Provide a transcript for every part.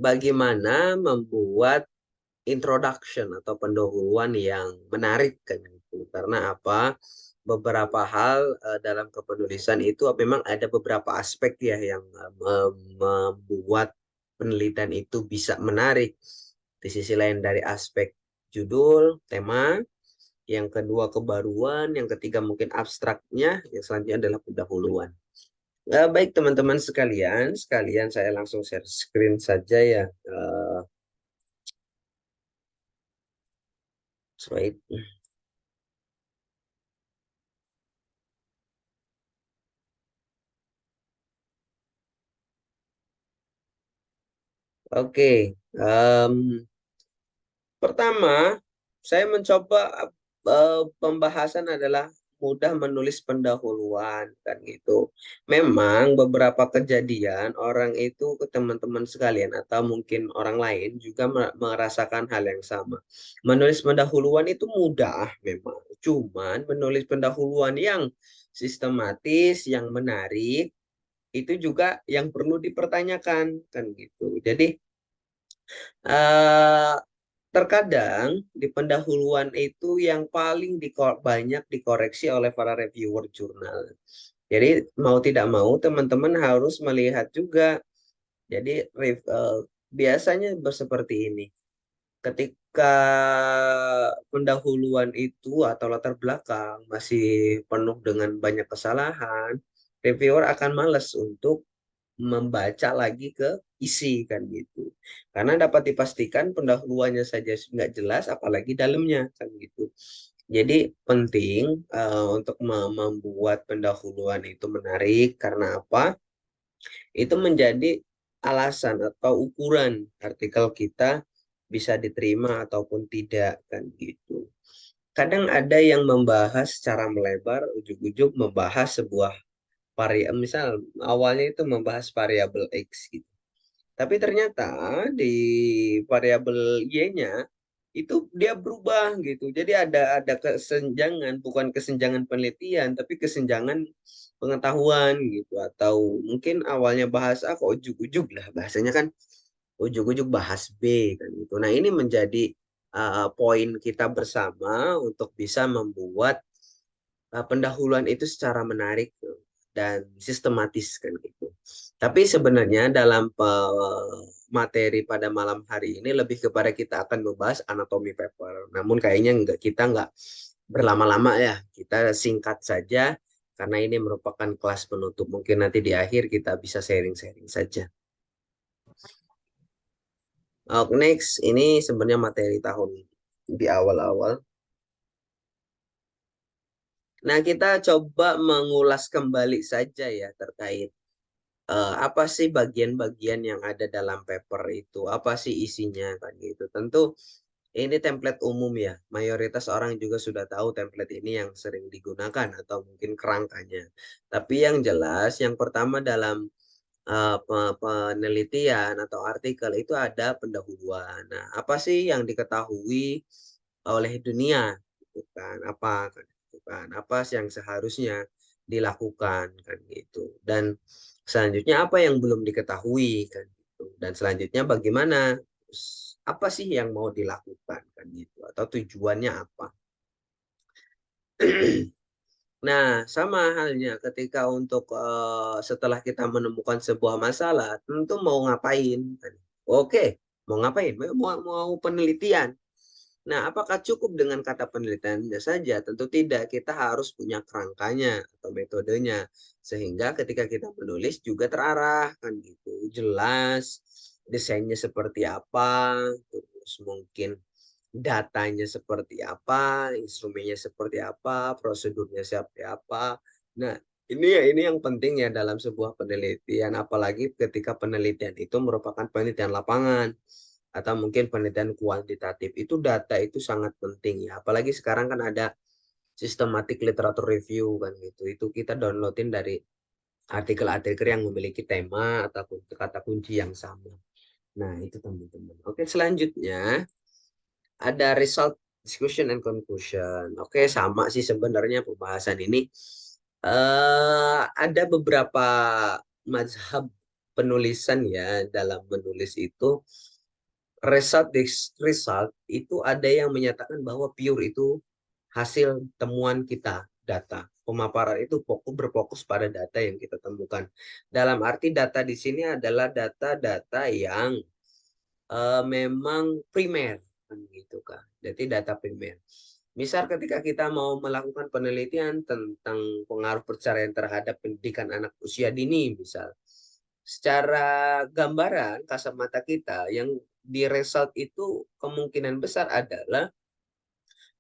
bagaimana membuat introduction atau pendahuluan yang menarik kan gitu. Karena apa? Beberapa hal dalam kepenulisan itu memang ada beberapa aspek ya yang membuat penelitian itu bisa menarik. Di sisi lain dari aspek judul, tema, yang kedua kebaruan, yang ketiga mungkin abstraknya, yang selanjutnya adalah pendahuluan. Baik teman-teman sekalian saya langsung share screen saja ya. Slide. Oke, pertama saya mencoba pembahasan adalah mudah menulis pendahuluan kan gitu. Memang beberapa kejadian orang itu ke teman-teman sekalian atau mungkin orang lain juga merasakan hal yang sama. Menulis pendahuluan itu mudah memang, cuman menulis pendahuluan yang sistematis, yang menarik itu juga yang perlu dipertanyakan kan gitu. Jadi eh terkadang di pendahuluan itu yang paling banyak dikoreksi oleh para reviewer jurnal. Jadi mau tidak mau teman-teman harus melihat juga. Jadi biasanya seperti ini. Ketika pendahuluan itu atau latar belakang masih penuh dengan banyak kesalahan, reviewer akan malas untuk membaca lagi ke isi kan gitu. Karena dapat dipastikan pendahuluannya saja nggak jelas, apalagi dalamnya kan gitu. Jadi penting untuk membuat pendahuluan itu menarik karena apa? Itu menjadi alasan atau ukuran artikel kita bisa diterima ataupun tidak kan gitu. Kadang ada yang membahas secara melebar, ujuk-ujuk membahas sebuah variabel, misal awalnya itu membahas variabel X gitu. Tapi ternyata di variabel Y-nya itu dia berubah gitu. Jadi ada kesenjangan, bukan kesenjangan penelitian, tapi kesenjangan pengetahuan gitu. Atau mungkin awalnya bahas A kok ujuk-ujuk lah bahasanya kan ujuk-ujuk bahas B kan gitu. Nah, ini menjadi poin kita bersama untuk bisa membuat pendahuluan itu secara menarik dan sistematis kan gitu. Tapi sebenarnya dalam materi pada malam hari ini lebih kepada kita akan membahas anatomi paper. Namun kayaknya kita nggak berlama-lama ya. Kita singkat saja karena ini merupakan kelas penutup. Mungkin nanti di akhir kita bisa sharing-sharing saja. Next, ini sebenarnya materi tahun di awal-awal. Nah, kita coba mengulas kembali saja ya terkait apa sih bagian-bagian yang ada dalam paper itu, apa sih isinya kan gitu. Tentu ini template umum ya, mayoritas orang juga sudah tahu template ini yang sering digunakan atau mungkin kerangkanya. Tapi yang jelas, yang pertama dalam penelitian atau artikel itu ada pendahuluan. Nah, apa sih yang diketahui oleh dunia, gitu kan? Apa kan? Gitu kan? Apa sih yang seharusnya dilakukan kan gitu. Dan selanjutnya apa yang belum diketahui kan gitu. Dan selanjutnya bagaimana apa sih yang mau dilakukan kan gitu atau tujuannya apa. Nah, sama halnya ketika untuk setelah kita menemukan sebuah masalah, tentu mau ngapain kan. Oke, mau ngapain? Mau penelitian. Nah, apakah cukup dengan kata penelitiannya saja? Tentu tidak. Kita harus punya kerangkanya atau metodenya. Sehingga ketika kita menulis juga terarah kan gitu. Jelas desainnya seperti apa, terus mungkin datanya seperti apa, instrumennya seperti apa, prosedurnya seperti apa. Nah, ini yang penting ya dalam sebuah penelitian, apalagi ketika penelitian itu merupakan penelitian lapangan atau mungkin penelitian kuantitatif. Itu data itu sangat penting ya. Apalagi sekarang kan ada systematic literature review kan gitu. Itu kita downloadin dari artikel-artikel yang memiliki tema atau kata kunci yang sama. Nah, itu teman-teman. Oke, selanjutnya ada result discussion and conclusion. Oke, sama sih sebenarnya pembahasan ini. Ada beberapa mazhab penulisan ya, dalam menulis itu result itu ada yang menyatakan bahwa pure itu hasil temuan kita, data. Pemaparan itu berfokus pada data yang kita temukan. Dalam arti data di sini adalah data-data yang memang primer, kan gitu kan. Jadi data primer. Misal ketika kita mau melakukan penelitian tentang pengaruh perceraian terhadap pendidikan anak usia dini, misal. Secara gambaran kasat mata kita yang di result itu kemungkinan besar adalah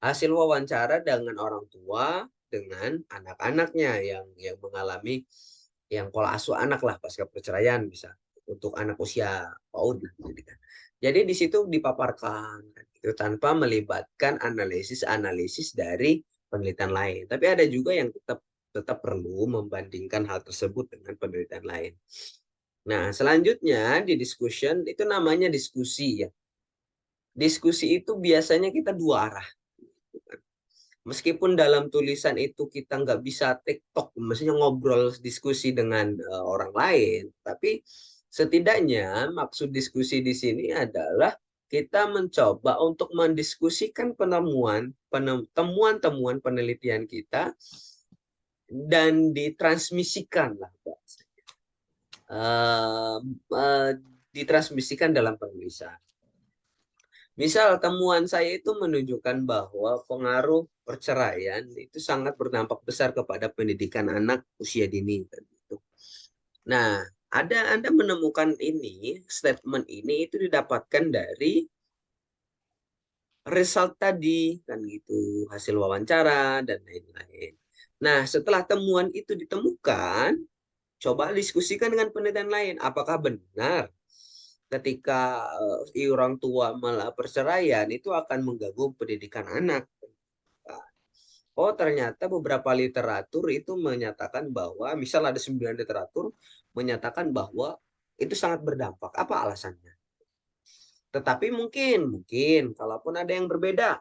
hasil wawancara dengan orang tua dengan anak-anaknya yang mengalami yang pola asuh anak lah pasca perceraian bisa untuk anak usia PAUD lah gitu kan. Jadi di situ dipaparkan kan, gitu, tanpa melibatkan analisis-analisis dari penelitian lain. Tapi ada juga yang tetap tetap perlu membandingkan hal tersebut dengan penelitian lain. Nah, selanjutnya di discussion itu namanya diskusi ya. Diskusi itu biasanya kita dua arah. Meskipun dalam tulisan itu kita nggak bisa TikTok, maksudnya ngobrol diskusi dengan orang lain, tapi setidaknya maksud diskusi di sini adalah kita mencoba untuk mendiskusikan temuan-temuan penelitian kita dan ditransmisikan lah, uh, uh, ditransmisikan dalam penulisan. Misal temuan saya itu menunjukkan bahwa pengaruh perceraian itu sangat berdampak besar kepada pendidikan anak usia dini. Gitu. Nah, Anda menemukan ini, statement ini itu didapatkan dari result tadi, kan gitu, hasil wawancara dan lain-lain. Nah, setelah temuan itu ditemukan, coba diskusikan dengan penelitian lain. Apakah benar ketika orang tua malah perceraian itu akan mengganggu pendidikan anak? Oh, ternyata beberapa literatur itu menyatakan bahwa, misal ada 9 literatur menyatakan bahwa itu sangat berdampak. Apa alasannya? Tetapi mungkin, kalaupun ada yang berbeda,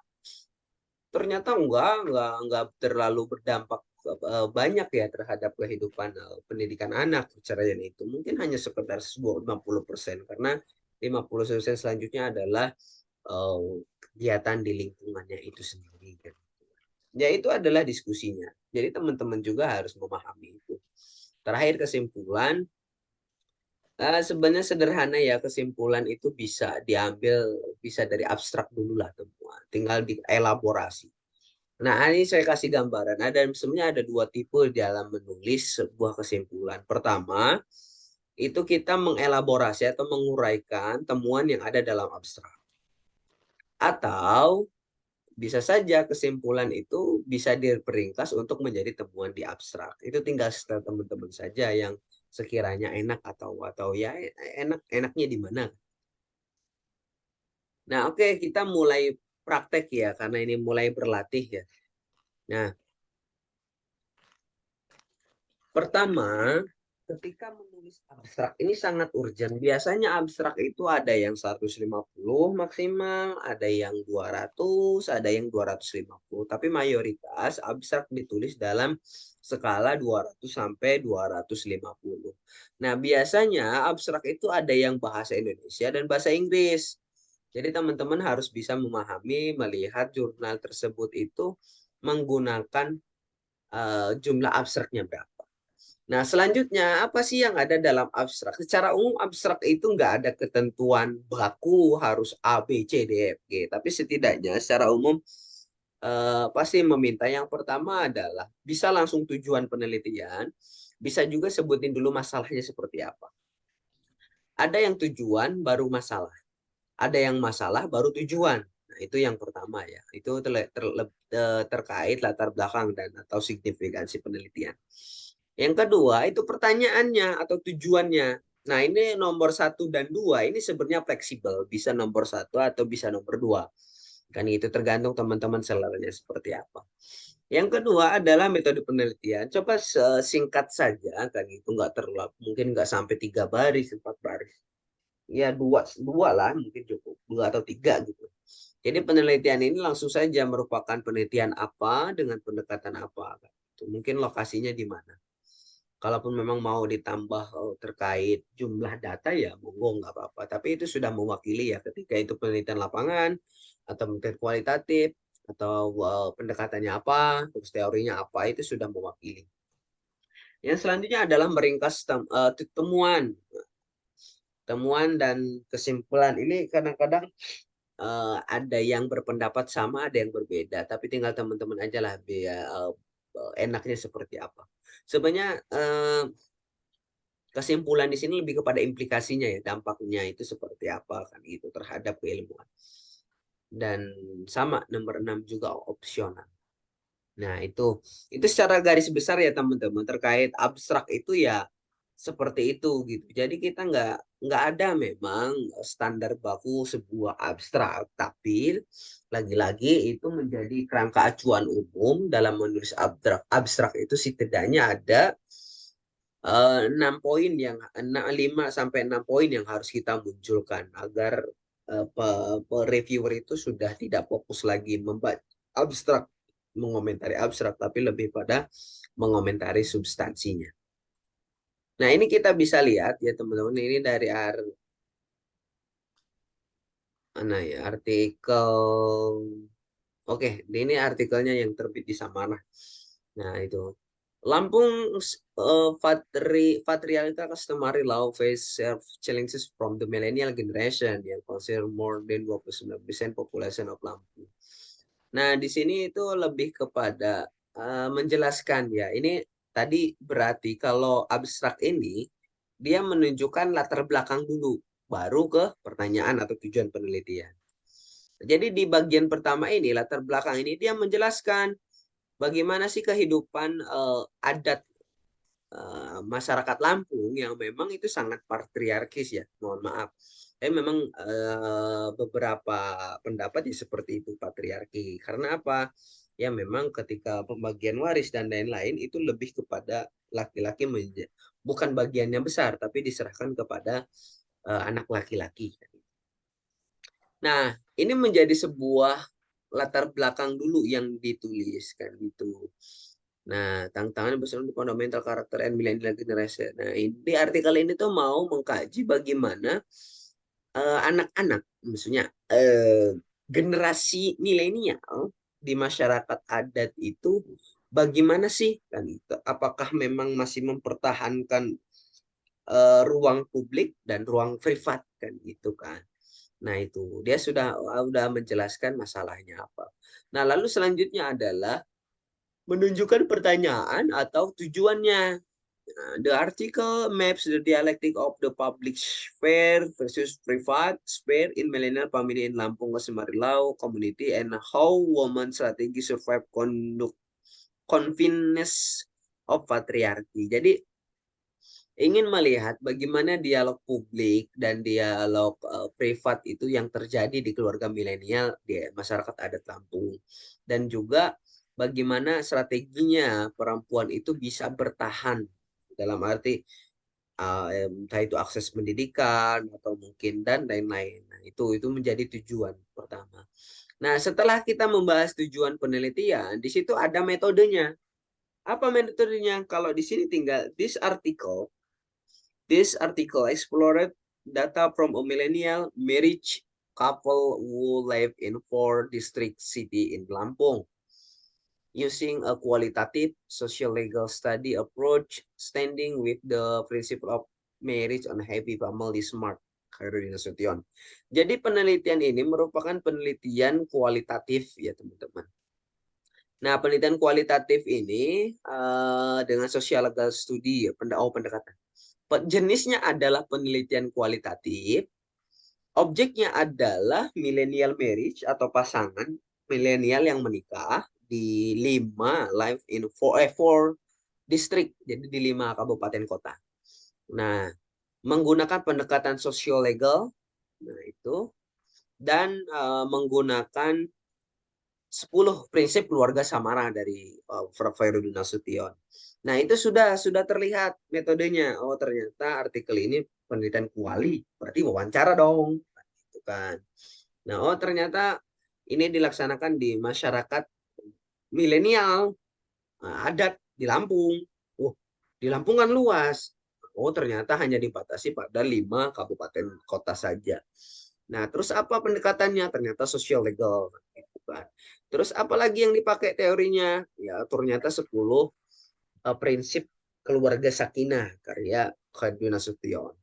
ternyata enggak terlalu berdampak banyak ya terhadap kehidupan pendidikan anak perceraian itu. Mungkin hanya sekedar 50% karena 50% selanjutnya adalah kegiatan di lingkungannya itu sendiri. Ya itu adalah diskusinya. Jadi teman-teman juga harus memahami itu. Terakhir kesimpulan, sebenarnya sederhana ya kesimpulan itu bisa diambil bisa dari abstrak dulu lah temuan, tinggal dielaborasi. Nah ini saya kasih gambaran. Sebenarnya ada dua tipe dalam menulis sebuah kesimpulan. Pertama, itu kita mengelaborasi atau menguraikan temuan yang ada dalam abstrak. Atau bisa saja kesimpulan itu bisa diperingkas untuk menjadi temuan di abstrak. Itu tinggal teman-teman saja yang sekiranya enak atau ya enaknya di mana. Nah, oke, kita mulai praktek ya karena ini mulai berlatih ya. Nah, pertama, ketika menulis abstrak ini sangat urgent. Biasanya abstrak itu ada yang 150 maksimal, ada yang 200, ada yang 250. Tapi mayoritas abstrak ditulis dalam skala 200 sampai 250. Nah, biasanya abstrak itu ada yang bahasa Indonesia dan bahasa Inggris. Jadi teman-teman harus bisa memahami, melihat jurnal tersebut itu menggunakan jumlah abstraknya berapa. Nah, selanjutnya apa sih yang ada dalam abstrak? Secara umum abstrak itu nggak ada ketentuan baku harus A, B, C, D, F, G. Tapi setidaknya secara umum pasti meminta yang pertama adalah bisa langsung tujuan penelitian, bisa juga sebutin dulu masalahnya seperti apa. Ada yang tujuan baru masalah, ada yang masalah baru tujuan. Nah, itu yang pertama ya. Itu terkait latar belakang dan atau signifikansi penelitian. Yang kedua itu pertanyaannya atau tujuannya. Nah ini nomor 1 dan 2 ini sebenarnya fleksibel. Bisa nomor 1 atau bisa nomor 2. Kan itu tergantung teman-teman seleranya seperti apa. Yang kedua adalah metode penelitian. Coba singkat saja kan itu nggak terlalu mungkin nggak sampai 3 baris 4 baris. Ya dua lah mungkin cukup 2 atau 3 gitu. Jadi penelitian ini langsung saja merupakan penelitian apa dengan pendekatan apa. Mungkin lokasinya di mana. Kalaupun memang mau ditambah terkait jumlah data ya monggo nggak apa-apa. Tapi itu sudah mewakili ya ketika itu penelitian lapangan atau penelitian kualitatif atau pendekatannya apa, terus teorinya apa itu sudah mewakili. Yang selanjutnya adalah meringkas temuan, temuan dan kesimpulan. Ini kadang-kadang ada yang berpendapat sama, ada yang berbeda. Tapi tinggal teman-teman aja lah biar enaknya seperti apa. Sebenarnya kesimpulan di sini lebih kepada implikasinya ya, dampaknya itu seperti apa kan gitu terhadap keilmuan. Dan sama nomor 6 juga opsional. Nah, itu secara garis besar ya teman-teman terkait abstrak itu ya seperti itu gitu. Jadi kita nggak ada memang standar baku sebuah abstrak, tapi lagi-lagi itu menjadi kerangka acuan umum dalam menulis abstrak. Abstrak itu setidaknya ada 5 sampai 6 poin yang harus kita munculkan agar reviewer itu sudah tidak fokus lagi membaca abstrak, mengomentari abstrak, tapi lebih pada mengomentari substansinya. Nah, ini kita bisa lihat ya teman-teman, ini dari mana ya artikel. Oke, ini artikelnya yang terbit di Samarah. Nah, itu. Lampung Patriarchal Customary Law face self challenges from the millennial generation yang consider more than 29% population of Lampung. Nah, di sini itu lebih kepada menjelaskan ya. Ini tadi berarti kalau abstrak ini dia menunjukkan latar belakang dulu, baru ke pertanyaan atau tujuan penelitian. Jadi di bagian pertama ini, latar belakang ini dia menjelaskan bagaimana sih kehidupan adat masyarakat Lampung yang memang itu sangat patriarkis ya, mohon maaf. Tapi memang beberapa pendapat ya seperti itu patriarki. Karena apa? Ya memang ketika pembagian waris dan lain-lain itu lebih kepada laki-laki bukan bagiannya besar, tapi diserahkan kepada anak laki-laki. Nah, ini menjadi sebuah latar belakang dulu yang ditulis kan gitu. Nah, tantangan besar untuk fundamental karakter and millennial generation. Nah, di artikel ini tuh mau mengkaji bagaimana anak-anak, maksudnya generasi milenial di masyarakat adat itu bagaimana sih kan itu? Apakah memang masih mempertahankan ruang publik dan ruang privat kan gitu kan? Nah, itu dia sudah menjelaskan masalahnya apa. Nah, lalu selanjutnya adalah menunjukkan pertanyaan atau tujuannya. Nah, the article maps the dialectic of the public sphere versus private sphere in millennial family in Lampung Kesemarilao community and how women strategy survive confineness of patriarchy. Jadi ingin melihat bagaimana dialog publik dan dialog privat itu yang terjadi di keluarga milenial di masyarakat adat Lampung. Dan juga bagaimana strateginya perempuan itu bisa bertahan dalam arti entah itu akses pendidikan atau mungkin dan lain-lain. Nah, itu menjadi tujuan pertama. Nah, setelah kita membahas tujuan penelitian, di situ ada metodenya. Apa metodenya? Kalau di sini tinggal This article explored data from a millennial marriage couple who live in 4 district city in Lampung. Using a qualitative social legal study approach, standing with the principle of marriage on happy family smart. Khairudin Nasution. Jadi penelitian ini merupakan penelitian kualitatif ya teman-teman. Nah, penelitian kualitatif ini dengan social legal study ya, pendekatan. Jenisnya adalah penelitian kualitatif. Objeknya adalah millennial marriage atau pasangan milenial yang menikah di 5 live in 4 district. Jadi di 5 kabupaten kota. Nah, menggunakan pendekatan sosial legal, nah itu, dan menggunakan 10 prinsip keluarga Samara dari Prof. Hairudin Nasution. Nah, itu sudah terlihat metodenya. Oh, ternyata artikel ini penelitian kuali, berarti wawancara dong. Gitu kan. Nah, oh ternyata ini dilaksanakan di masyarakat milenial adat di Lampung. Di Lampung kan luas. Oh, ternyata hanya dibatasi pada 5 kabupaten kota saja. Nah, terus apa pendekatannya? Ternyata sosial legal. Gitu kan. Terus apa lagi yang dipakai teorinya? Ya, ternyata 10 prinsip keluarga sakinah karya Khadijah Nasution.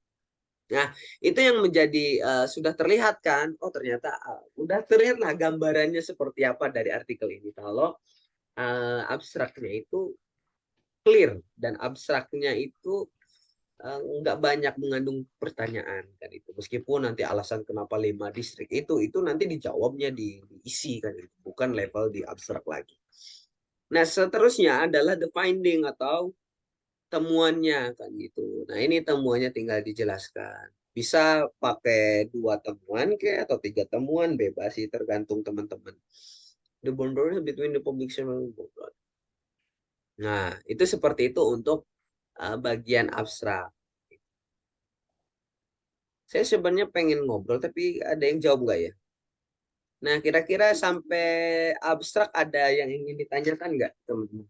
Nah, itu yang menjadi sudah terlihat kan? Oh, ternyata udah terlihat lah gambarannya seperti apa dari artikel ini. Kalau abstraknya itu clear dan abstraknya itu nggak banyak mengandung pertanyaan kan itu. Meskipun nanti alasan kenapa 5 distrik itu nanti dijawabnya diisi kan itu, bukan level di abstrak lagi. Nah, seterusnya adalah the finding atau temuannya kan gitu. Nah, ini temuannya tinggal dijelaskan. Bisa pakai 2 temuan ke atau 3 temuan bebas sih tergantung teman-teman. The boundaries between the public and private. Nah, itu seperti itu untuk bagian abstrak. Saya sebenarnya pengen ngobrol tapi ada yang jawab nggak ya? Nah, kira-kira sampai abstrak ada yang ingin ditanyakan nggak, teman-teman?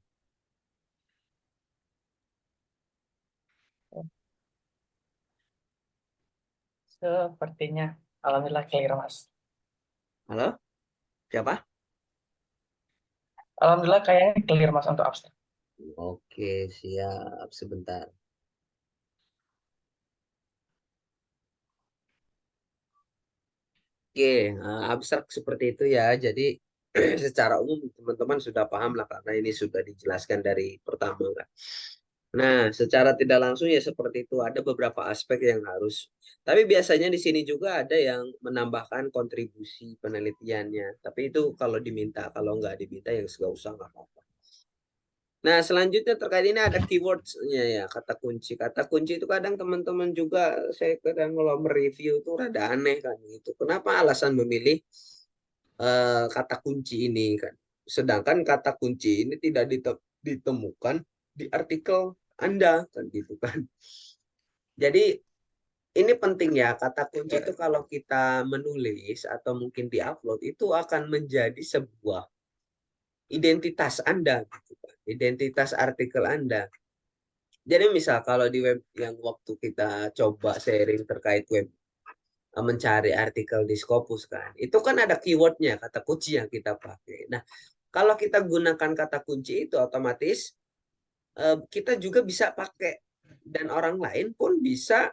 Sepertinya, alhamdulillah clear Mas. Halo? Siapa? Alhamdulillah kayaknya clear Mas untuk abstrak. Oke, siap. Sebentar. Oke, abstrak seperti itu ya. Jadi secara umum teman-teman sudah paham lah karena ini sudah dijelaskan dari pertama kan. Nah, secara tidak langsung ya seperti itu. Ada beberapa aspek yang harus. Tapi biasanya di sini juga ada yang menambahkan kontribusi penelitiannya. Tapi itu kalau diminta, kalau nggak diminta ya nggak usah nggak apa-apa. Nah, selanjutnya terkait ini ada keywords-nya ya, kata kunci. Kata kunci itu kadang teman-teman juga, saya kadang kalau mereview itu rada aneh kan gitu. Kenapa alasan memilih kata kunci ini kan? Sedangkan kata kunci ini tidak ditemukan di artikel Anda kan gitu kan. Jadi ini penting ya, kata kunci itu kalau kita menulis atau mungkin diupload itu akan menjadi sebuah identitas Anda gitu kan. Identitas artikel Anda. Jadi misal kalau di web yang waktu kita coba sharing terkait web mencari artikel di Scopus kan, itu kan ada keywordnya, kata kunci yang kita pakai. Nah, kalau kita gunakan kata kunci itu otomatis kita juga bisa pakai dan orang lain pun bisa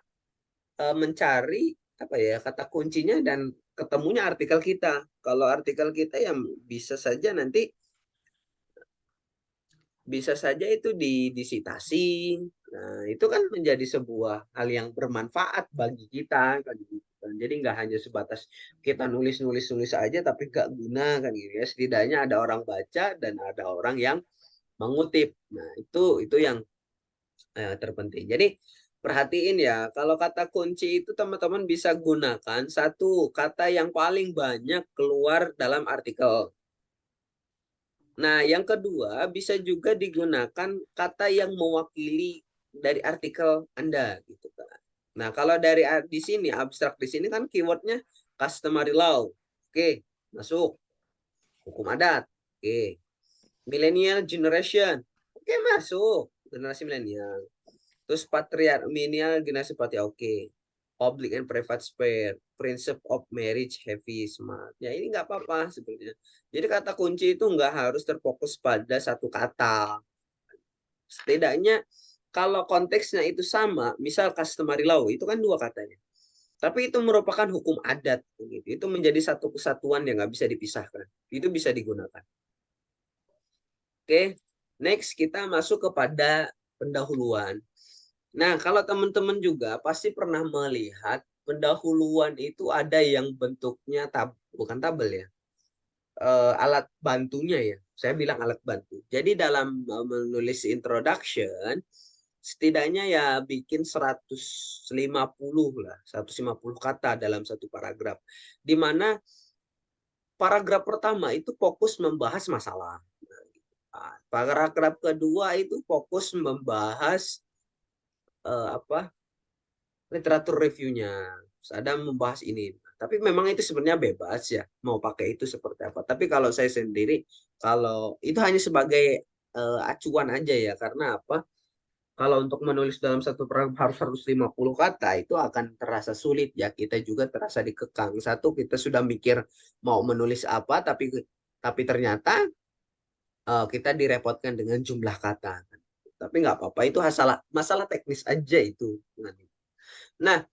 mencari apa ya kata kuncinya dan ketemunya artikel kita. Kalau artikel kita yang bisa saja nanti bisa saja itu disitasi. Nah, itu kan menjadi sebuah hal yang bermanfaat bagi kita kan gitu kan. Jadi nggak hanya sebatas kita nulis-nulis aja tapi nggak guna kan gitu ya. Setidaknya ada orang baca dan ada orang yang mengutip. Nah, itu yang terpenting. Jadi perhatiin ya, kalau kata kunci itu teman-teman bisa gunakan satu kata yang paling banyak keluar dalam artikel. Nah, yang kedua bisa juga digunakan kata yang mewakili dari artikel Anda gitu kan. Nah, kalau dari di sini abstrak di sini kan keywordnya customary law. Oke, masuk. Hukum adat. Oke. Millennial generation. Oke, masuk. Generasi milenial. Terus patriarchal generasi patriarki. Oke. Public and private sphere. Principle of marriage heavy smart. Ya ini nggak apa-apa sebenarnya. Jadi kata kunci itu nggak harus terfokus pada satu kata. Setidaknya kalau konteksnya itu sama, misal customary law itu kan 2 katanya. Tapi itu merupakan hukum adat. Gitu. Itu menjadi satu kesatuan yang nggak bisa dipisahkan. Itu bisa digunakan. Oke, next kita masuk kepada pendahuluan. Nah, kalau teman-teman juga pasti pernah melihat pendahuluan itu ada yang bentuknya bukan tabel ya, alat bantunya ya. Saya bilang alat bantu. Jadi dalam menulis introduction, setidaknya ya bikin 150 lah, 150 kata dalam satu paragraf. Di mana paragraf pertama itu fokus membahas masalah. Nah, paragraf kedua itu fokus membahas apa literatur reviewnya. Ada membahas ini. Tapi memang itu sebenarnya bebas ya, mau pakai itu seperti apa. Tapi kalau saya sendiri, kalau itu hanya sebagai acuan aja ya, karena apa? Kalau untuk menulis dalam satu paragraf harus 150 kata itu akan terasa sulit ya. Kita juga terasa dikekang. Satu, kita sudah mikir mau menulis apa, tapi ternyata kita direpotkan dengan jumlah kata. Tapi nggak apa-apa, itu masalah teknis aja itu. Nah,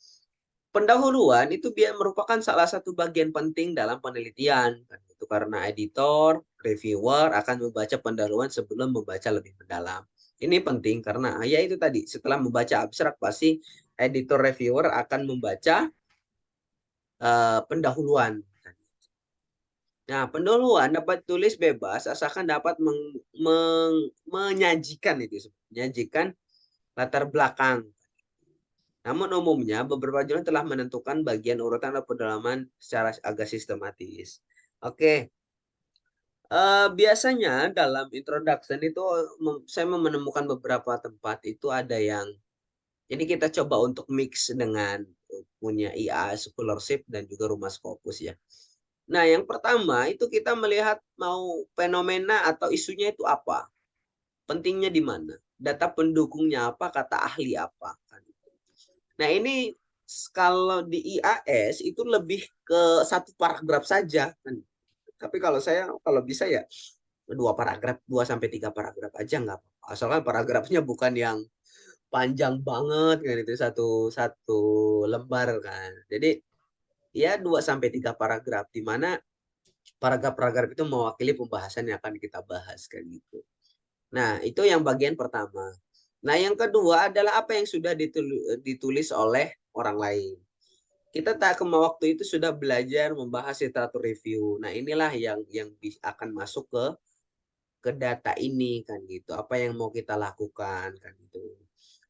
pendahuluan itu biar merupakan salah satu bagian penting dalam penelitian. Itu karena editor, reviewer akan membaca pendahuluan sebelum membaca lebih mendalam. Ini penting karena ya itu tadi, setelah membaca abstrak pasti editor reviewer akan membaca pendahuluan. Nah, pendahuluan dapat tulis bebas asalkan dapat menyajikan menyajikan latar belakang. Namun umumnya beberapa jurnal telah menentukan bagian urutan atau pendalaman secara agak sistematis. Oke, biasanya dalam introduction itu saya menemukan beberapa tempat itu ada yang ini kita coba untuk mix dengan punya IA scholarship dan juga rumah Scopus ya. Nah, yang pertama itu kita melihat mau fenomena atau isunya itu apa, pentingnya di mana, data pendukungnya apa, kata ahli apa. Nah, ini kalau di IAS itu lebih ke satu paragraf saja kan. Tapi kalau saya kalau bisa ya dua paragraf, 2 sampai 3 paragraf aja nggak apa-apa. Asalkan paragrafnya bukan yang panjang banget kan itu satu satu lembar kan. Jadi ya 2 sampai 3 paragraf di mana paragraf-paragraf itu mewakili pembahasan yang akan kita bahas kan gitu. Nah, itu yang bagian pertama. Nah, yang kedua adalah apa yang sudah ditulis oleh orang lain. Kita tak kema waktu itu sudah belajar membahas literatur review. Nah, inilah yang akan masuk ke data ini kan gitu. Apa yang mau kita lakukan kan gitu.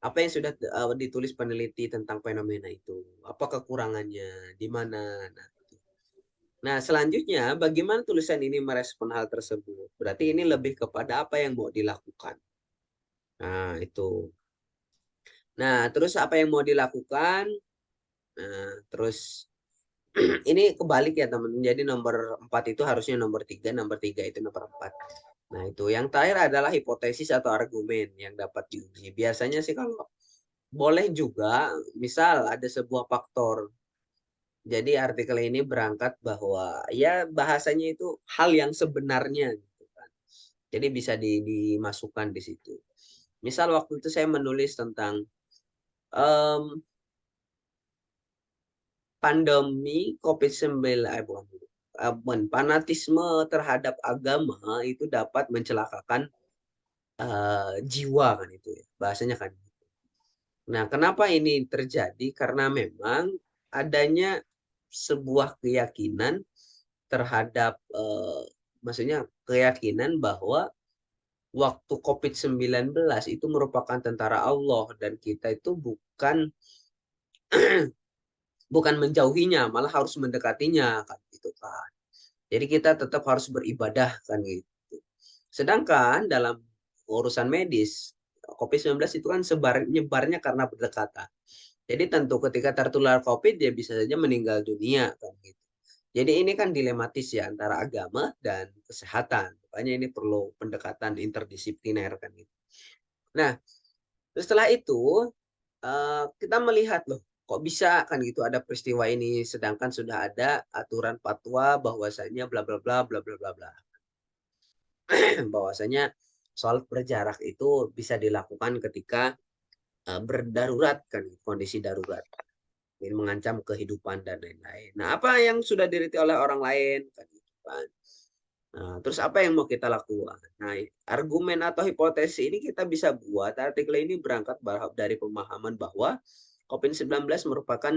Apa yang sudah ditulis peneliti tentang fenomena itu? Apa kekurangannya? Di mana? Nah, gitu. Nah, selanjutnya bagaimana tulisan ini merespon hal tersebut? Berarti ini lebih kepada apa yang mau dilakukan. Nah, itu. Nah, terus apa yang mau dilakukan? Nah, terus ini kebalik ya teman. Jadi nomor 4 itu harusnya nomor 3 itu nomor 4. Nah, itu yang terakhir adalah hipotesis atau argumen yang dapat diuji. Biasanya sih kalau boleh juga, misal ada sebuah faktor. Jadi artikel ini berangkat bahwa ya bahasanya itu hal yang sebenarnya gitu kan. Jadi bisa dimasukkan di situ. Misal waktu itu saya menulis tentang um, pandemi COVID-19, bukan, fanatisme terhadap agama itu dapat mencelakakan jiwa kan itu ya, bahasanya kan. Nah, kenapa ini terjadi? Karena memang adanya sebuah keyakinan terhadap maksudnya keyakinan bahwa waktu COVID-19 itu merupakan tentara Allah dan kita itu bukan menjauhinya, malah harus mendekatinya kan gitu kan. Jadi kita tetap harus beribadah kan gitu. Sedangkan dalam urusan medis, COVID-19 itu kan nyebarnya karena berdekatan. Jadi tentu ketika tertular COVID dia bisa saja meninggal dunia kan gitu. Jadi ini kan dilematis ya antara agama dan kesehatan. Makanya ini perlu pendekatan interdisipliner kan gitu. Nah, setelah itu kita melihat loh kok bisa kan gitu ada peristiwa ini sedangkan sudah ada aturan fatwa bahwasanya bla bla bla bla bla bla bla. Bahwasanya sholat berjarak itu bisa dilakukan ketika berdarurat kan kondisi darurat ini mengancam kehidupan dan lain-lain. Nah, apa yang sudah diriti oleh orang lain kan gitu kan. Nah, terus apa yang mau kita lakukan? Nah, argumen atau hipotesis ini kita bisa buat artikel ini berangkat dari pemahaman bahwa COVID-19 merupakan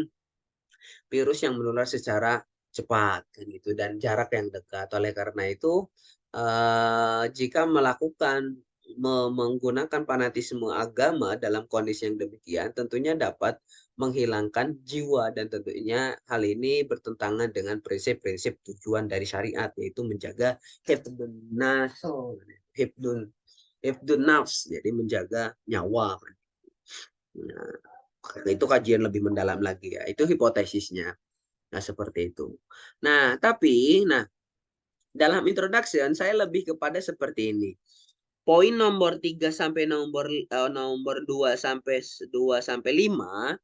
virus yang menular secara cepat kan gitu dan jarak yang dekat. Oleh karena itu jika menggunakan fanatisme agama dalam kondisi yang demikian tentunya dapat menghilangkan jiwa dan tentunya hal ini bertentangan dengan prinsip-prinsip tujuan dari syariat yaitu menjaga hifdun hifdun hifdun nafs jadi menjaga nyawa. Nah, itu kajian lebih mendalam lagi ya. Itu hipotesisnya. Nah, seperti itu. Nah, dalam introduction saya lebih kepada seperti ini. poin nomor 3 sampai nomor 2 sampai 5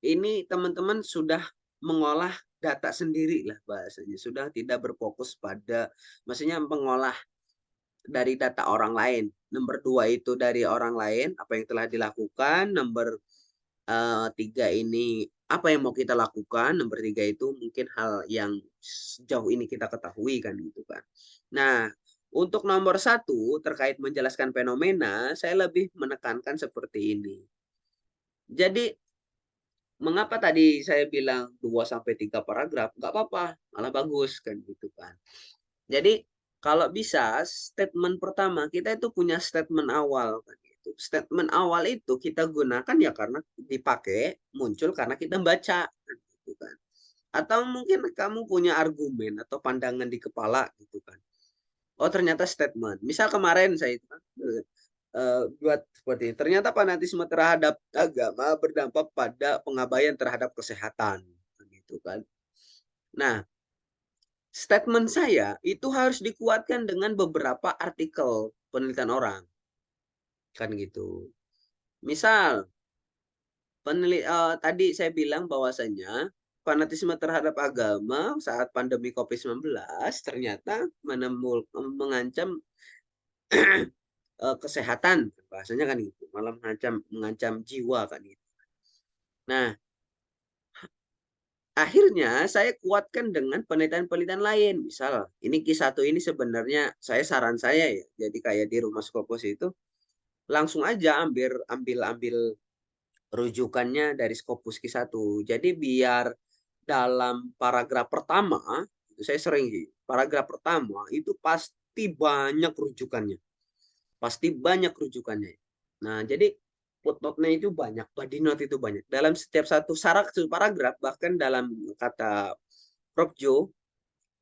ini teman-teman sudah mengolah data sendiri lah bahasanya. Sudah tidak berfokus pada maksudnya mengolah dari data orang lain. Nomor 2 itu dari orang lain, apa yang telah dilakukan. Nomor 3 ini apa yang mau kita lakukan. Nomor 3 itu mungkin hal yang sejauh ini kita ketahui kan gitu kan. Nah, untuk nomor 1 terkait menjelaskan fenomena, saya lebih menekankan seperti ini. Jadi, mengapa tadi saya bilang 2 sampai 3 paragraf? Nggak apa-apa, malah bagus kan gitu kan. Jadi kalau bisa statement pertama kita itu punya statement awal kan gitu. Statement awal itu kita gunakan ya karena dipakai muncul karena kita baca kan gitu kan. Atau mungkin kamu punya argumen atau pandangan di kepala gitu kan. Oh ternyata statement. Misal kemarin saya itu kan buat seperti ini. Ternyata fanatisme terhadap agama berdampak pada pengabaian terhadap kesehatan gitu kan. Nah, statement saya itu harus dikuatkan dengan beberapa artikel penelitian orang. Kan gitu. Misal, tadi saya bilang bahwasanya fanatisme terhadap agama saat pandemi COVID-19 ternyata mengancam kesehatan. Bahasanya kan gitu. Malah mengancam jiwa kan gitu. Nah, akhirnya saya kuatkan dengan penelitian-penelitian lain. Misal, ini Q1 ini sebenarnya saran saya ya. Jadi kayak di rumah Skopus itu langsung aja ambil rujukannya dari Scopus Q1. Jadi biar dalam paragraf pertama, itu saya sering sih, paragraf pertama itu pasti banyak rujukannya. Pasti banyak rujukannya. Nah, jadi footnote-nya itu banyak, body note itu banyak. Dalam setiap satu paragraf, bahkan dalam kata Prof. Joe,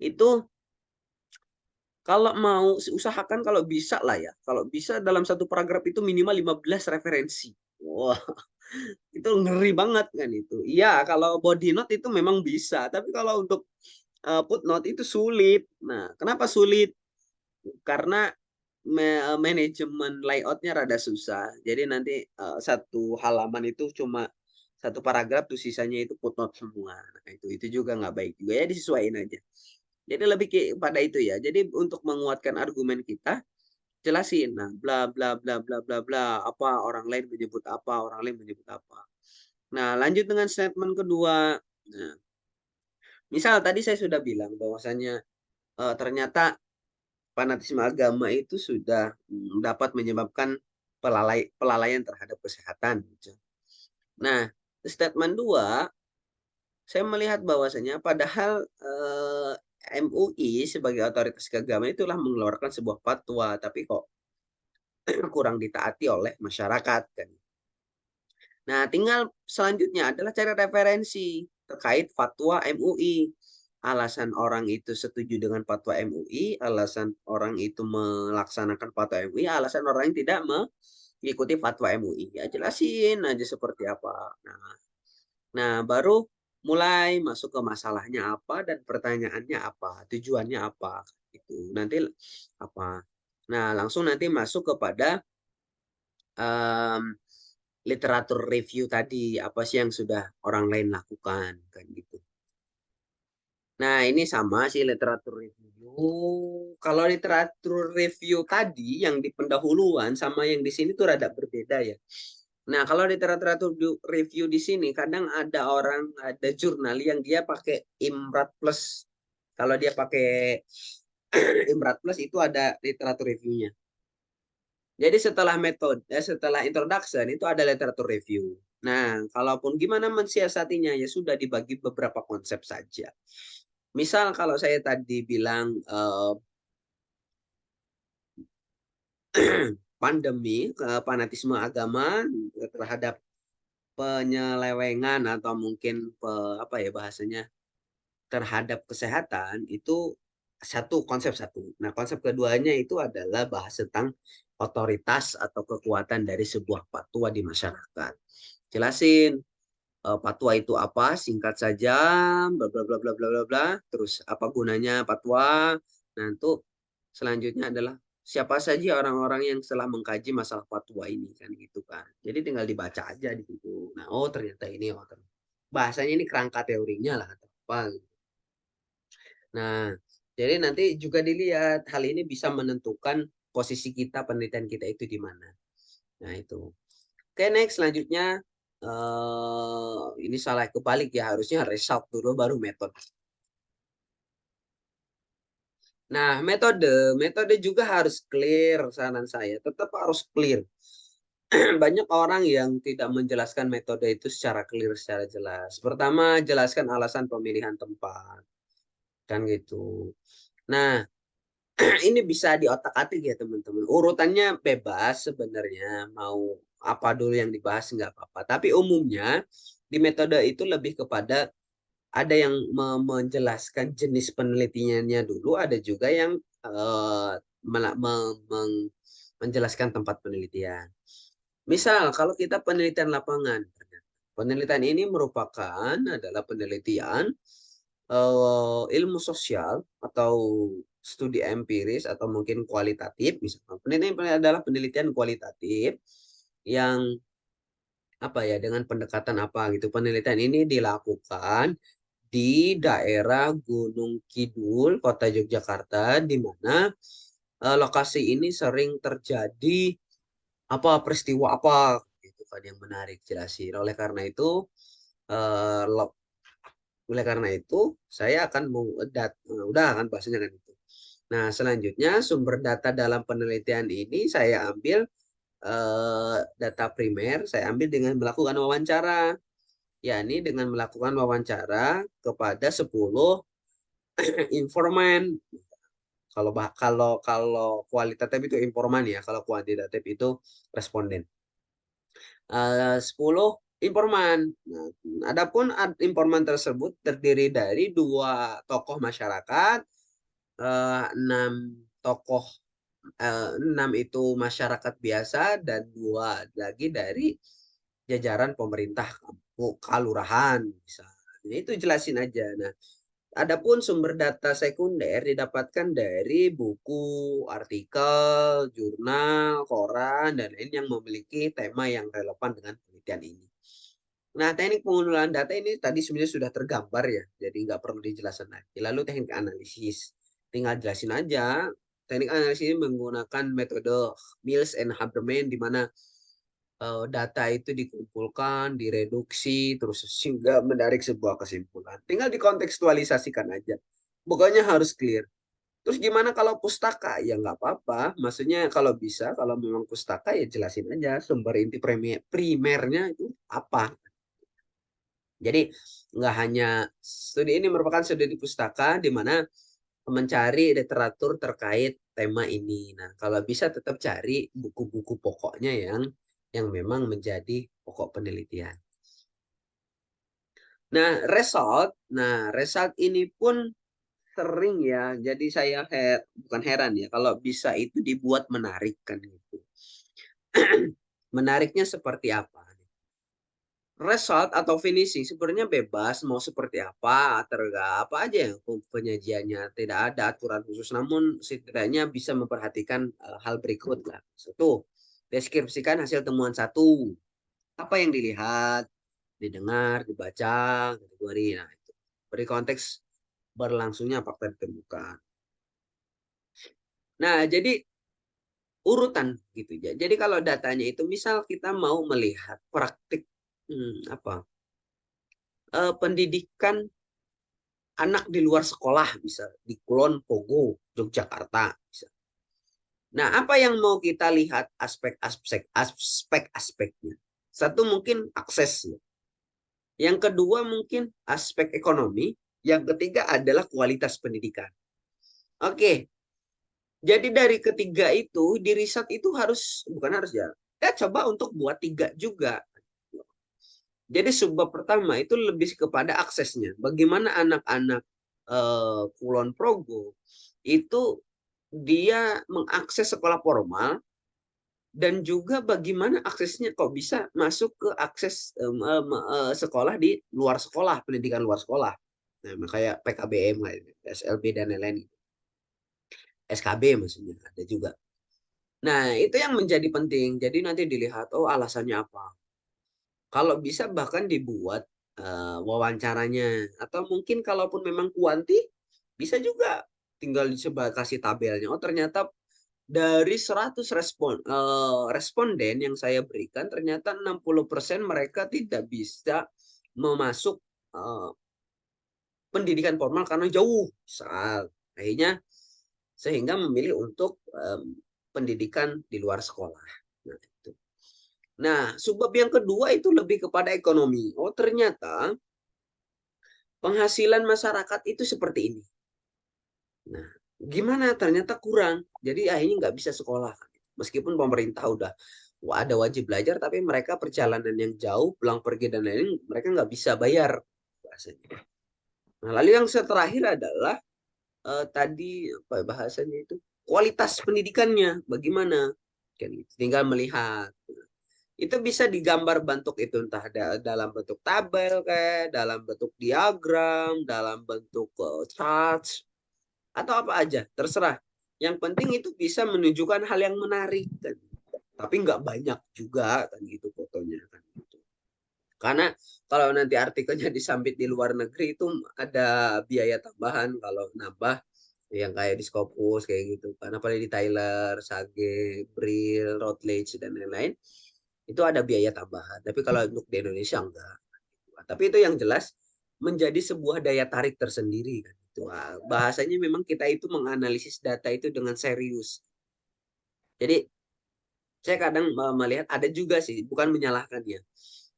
itu kalau mau usahakan kalau bisa lah ya. Kalau bisa dalam satu paragraf itu minimal 15 referensi. Wah, itu ngeri banget kan itu. Iya, kalau body note itu memang bisa, tapi kalau untuk footnote itu sulit. Nah, kenapa sulit? Karena manajemen layoutnya rada susah. Jadi nanti satu halaman itu cuma satu paragraf tuh sisanya itu footnote semua. Nah, itu juga nggak baik juga ya disesuaikan aja. Jadi lebih pada itu ya. Jadi untuk menguatkan argumen kita, jelasin. Nah, bla bla bla bla bla bla apa orang lain menyebut apa, orang lain menyebut apa. Nah, lanjut dengan statement kedua. Nah, misal tadi saya sudah bilang bahwasanya ternyata fanatisme agama itu sudah dapat menyebabkan pelalaian terhadap kesehatan. Gitu. Nah, statement 2, saya melihat bahwasanya padahal MUI sebagai otoritas keagamaan itulah mengeluarkan sebuah fatwa, tapi kok kurang ditaati oleh masyarakat kan. Nah, tinggal selanjutnya adalah cari referensi terkait fatwa MUI. Alasan orang itu setuju dengan fatwa MUI, alasan orang itu melaksanakan fatwa MUI, alasan orang yang tidak mengikuti fatwa MUI. Ya jelasin aja seperti apa. Nah, baru mulai masuk ke masalahnya apa dan pertanyaannya apa, tujuannya apa. Itu nanti apa. Nah, langsung nanti masuk kepada um, literatur review tadi, apa sih yang sudah orang lain lakukan kan gitu. Nah, ini sama sih literatur review. Kalau literatur review tadi yang di pendahuluan sama yang di sini tuh rada berbeda ya. Nah, kalau literatur review di sini kadang ada jurnal yang dia pakai Imrat Plus. Kalau dia pakai Imrat Plus itu ada literatur reviewnya. Jadi setelah introduction itu ada literatur review. Nah, kalaupun gimana mensiasatinya ya sudah dibagi beberapa konsep saja. Misal kalau saya tadi bilang pandemi, fanatisme agama terhadap penyelewengan atau mungkin apa ya bahasanya terhadap kesehatan itu konsep satu. Nah, konsep keduanya itu adalah bahas tentang otoritas atau kekuatan dari sebuah fatwa di masyarakat. Jelasin fatwa itu apa, singkat saja, bla bla bla bla bla bla bla. Terus apa gunanya fatwa? Nah, itu selanjutnya adalah siapa saja orang-orang yang telah mengkaji masalah fatwa ini kan gitu kan. Jadi tinggal dibaca aja di situ. Nah, oh ternyata ini, oh ternyata. Bahasanya ini kerangka teorinya lah atau apa gitu. Nah, jadi nanti juga dilihat hal ini bisa menentukan posisi kita, penelitian kita itu di mana. Nah, itu. Oke, next selanjutnya ini salah kebalik ya, harusnya result dulu baru metode. Nah, metode juga harus clear saran saya, tetap harus clear. Banyak orang yang tidak menjelaskan metode itu secara clear, secara jelas. Pertama, jelaskan alasan pemilihan tempat, kan gitu. Nah, ini bisa diotak-atik ya teman-teman. Urutannya bebas sebenarnya, mau apa dulu yang dibahas nggak apa-apa. Tapi umumnya di metode itu lebih kepada ada yang menjelaskan jenis penelitiannya dulu, ada juga yang menjelaskan tempat penelitian. Misal kalau kita penelitian lapangan, penelitian ini merupakan adalah penelitian ilmu sosial atau studi empiris atau mungkin kualitatif. Misalnya penelitian ini adalah penelitian kualitatif yang apa ya, dengan pendekatan apa gitu. Penelitian ini dilakukan di daerah Gunung Kidul, Kota Yogyakarta, di mana lokasi ini sering terjadi apa peristiwa apa gitu kan yang menarik jelasin. Eh, oleh karena itu saya akan udah kan bahasanya kan itu. Nah, selanjutnya sumber data dalam penelitian ini saya ambil data primer, saya ambil dengan melakukan wawancara, yakni dengan melakukan wawancara kepada 10 informan. Kalau kualitatif itu informan ya, kalau kuantitatif itu responden. 10 informan. Nah, adapun informan tersebut terdiri dari 2 tokoh masyarakat, 6 tokoh, 6 itu masyarakat biasa dan 2 lagi dari jajaran pemerintah kalurahan misalnya. Itu jelasin aja. Nah, adapun sumber data sekunder didapatkan dari buku, artikel, jurnal, koran, dan lain yang memiliki tema yang relevan dengan penelitian ini. Nah, teknik pengumpulan data ini tadi sebenarnya sudah tergambar ya, jadi nggak perlu dijelaskan lagi. Lalu teknik analisis, tinggal jelasin aja. Teknik analisis ini menggunakan metode Mills and Habermas di mana data itu dikumpulkan, direduksi, terus sehingga menarik sebuah kesimpulan. Tinggal dikontekstualisasikan aja. Pokoknya harus clear. Terus gimana kalau pustaka? Ya nggak apa-apa. Maksudnya kalau bisa, kalau memang pustaka ya jelasin aja sumber inti primernya itu apa. Jadi nggak hanya studi ini merupakan studi di pustaka di mana mencari literatur terkait tema ini. Nah, kalau bisa tetap cari buku-buku pokoknya yang memang menjadi pokok penelitian. Nah, result ini pun sering ya. Jadi saya bukan heran ya kalau bisa itu dibuat menarik kan gitu. Menariknya seperti apa? Result atau finishing sebenarnya bebas mau seperti apa, apa aja yang penyajiannya, tidak ada aturan khusus, namun setidaknya bisa memperhatikan hal berikut lah. Satu, deskripsikan hasil temuan satu, apa yang dilihat, didengar, dibaca, kategori. Nah, itu beri konteks berlangsungnya fakta ditemukan. Nah, jadi urutan gitu ya. Jadi kalau datanya itu misal kita mau melihat praktik apa pendidikan anak di luar sekolah, bisa di Kulon Progo, Yogyakarta, bisa. Nah, apa yang mau kita lihat aspek-aspeknya? Satu mungkin akses. Yang kedua mungkin aspek ekonomi. Yang ketiga adalah kualitas pendidikan. Oke, jadi dari ketiga itu di riset itu harus, bukan harus ya, kita coba untuk buat 3 juga. Jadi sebab pertama itu lebih kepada aksesnya. Bagaimana anak-anak Kulon Progo itu dia mengakses sekolah formal, dan juga bagaimana aksesnya kok bisa masuk ke akses sekolah di luar sekolah, pendidikan luar sekolah. Nah, kayak PKBM, SLB dan lain-lain. SKB maksudnya ada juga. Nah, itu yang menjadi penting. Jadi nanti dilihat, oh alasannya apa. Kalau bisa bahkan dibuat wawancaranya. Atau mungkin kalaupun memang kuanti, bisa juga tinggal dicoba kasih tabelnya. Oh ternyata dari 100 responden yang saya berikan, ternyata 60% mereka tidak bisa memasuk eh, pendidikan formal karena jauh. Saat akhirnya sehingga memilih untuk pendidikan di luar sekolah. Nah, itu. Nah, sebab yang kedua itu lebih kepada ekonomi. Oh, ternyata penghasilan masyarakat itu seperti ini. Nah, gimana? Ternyata kurang. Jadi akhirnya nggak bisa sekolah. Meskipun pemerintah udah ada wajib belajar, tapi mereka perjalanan yang jauh, pulang pergi dan lain-lain, mereka nggak bisa bayar. Bahasanya. Nah, lalu yang terakhir adalah tadi apa bahasanya itu kualitas pendidikannya bagaimana. Kan gitu. Tinggal melihat. Itu bisa digambar bentuk itu entah dalam bentuk tabel kayak dalam bentuk diagram, dalam bentuk charts atau apa aja, terserah. Yang penting itu bisa menunjukkan hal yang menarik kan. Tapi nggak banyak juga kan gitu fotonya kan gitu. Karena kalau nanti artikelnya disambit di luar negeri itu ada biaya tambahan kalau nambah yang kayak di Scopus kayak gitu. Karena pada di Tyler, Sage, Brill, Routledge dan lain-lain itu ada biaya tambahan. Tapi kalau untuk di Indonesia enggak. Tapi itu yang jelas menjadi sebuah daya tarik tersendiri kan. Itu bahasanya memang kita itu menganalisis data itu dengan serius. Jadi saya kadang melihat ada juga sih, bukan menyalahkannya.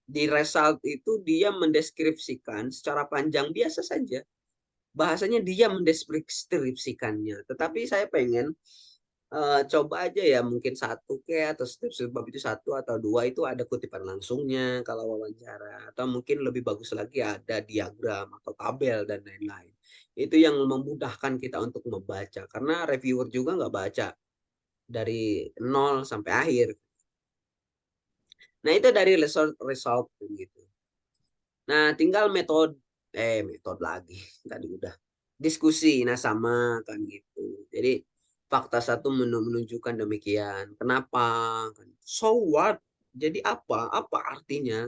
Di result itu dia mendeskripsikan secara panjang biasa saja. Bahasanya dia mendeskripsikannya. Tetapi saya pengen coba aja ya mungkin satu kayak atau setiap sebab itu satu atau dua itu ada kutipan langsungnya kalau wawancara atau mungkin lebih bagus lagi ada diagram atau tabel dan lain-lain itu yang memudahkan kita untuk membaca karena reviewer juga nggak baca dari nol sampai akhir. Nah itu dari result gitu. Nah tinggal metode lagi tadi udah diskusi nah sama kan gitu. Jadi fakta satu menunjukkan demikian. Kenapa? So what? Jadi apa artinya?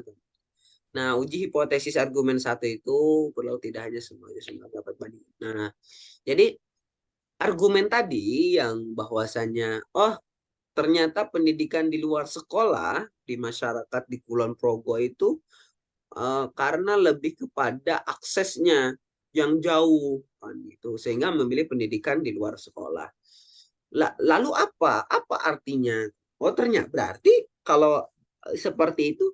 Nah, uji hipotesis argumen satu itu perlu tidak hanya semuanya semua dapat banding. Nah, jadi argumen tadi yang bahwasannya, oh ternyata pendidikan di luar sekolah di masyarakat di Kulon Progo itu karena lebih kepada aksesnya yang jauh kan gitu sehingga memilih pendidikan di luar sekolah. Lalu apa? Apa artinya? Oh ternyata berarti kalau seperti itu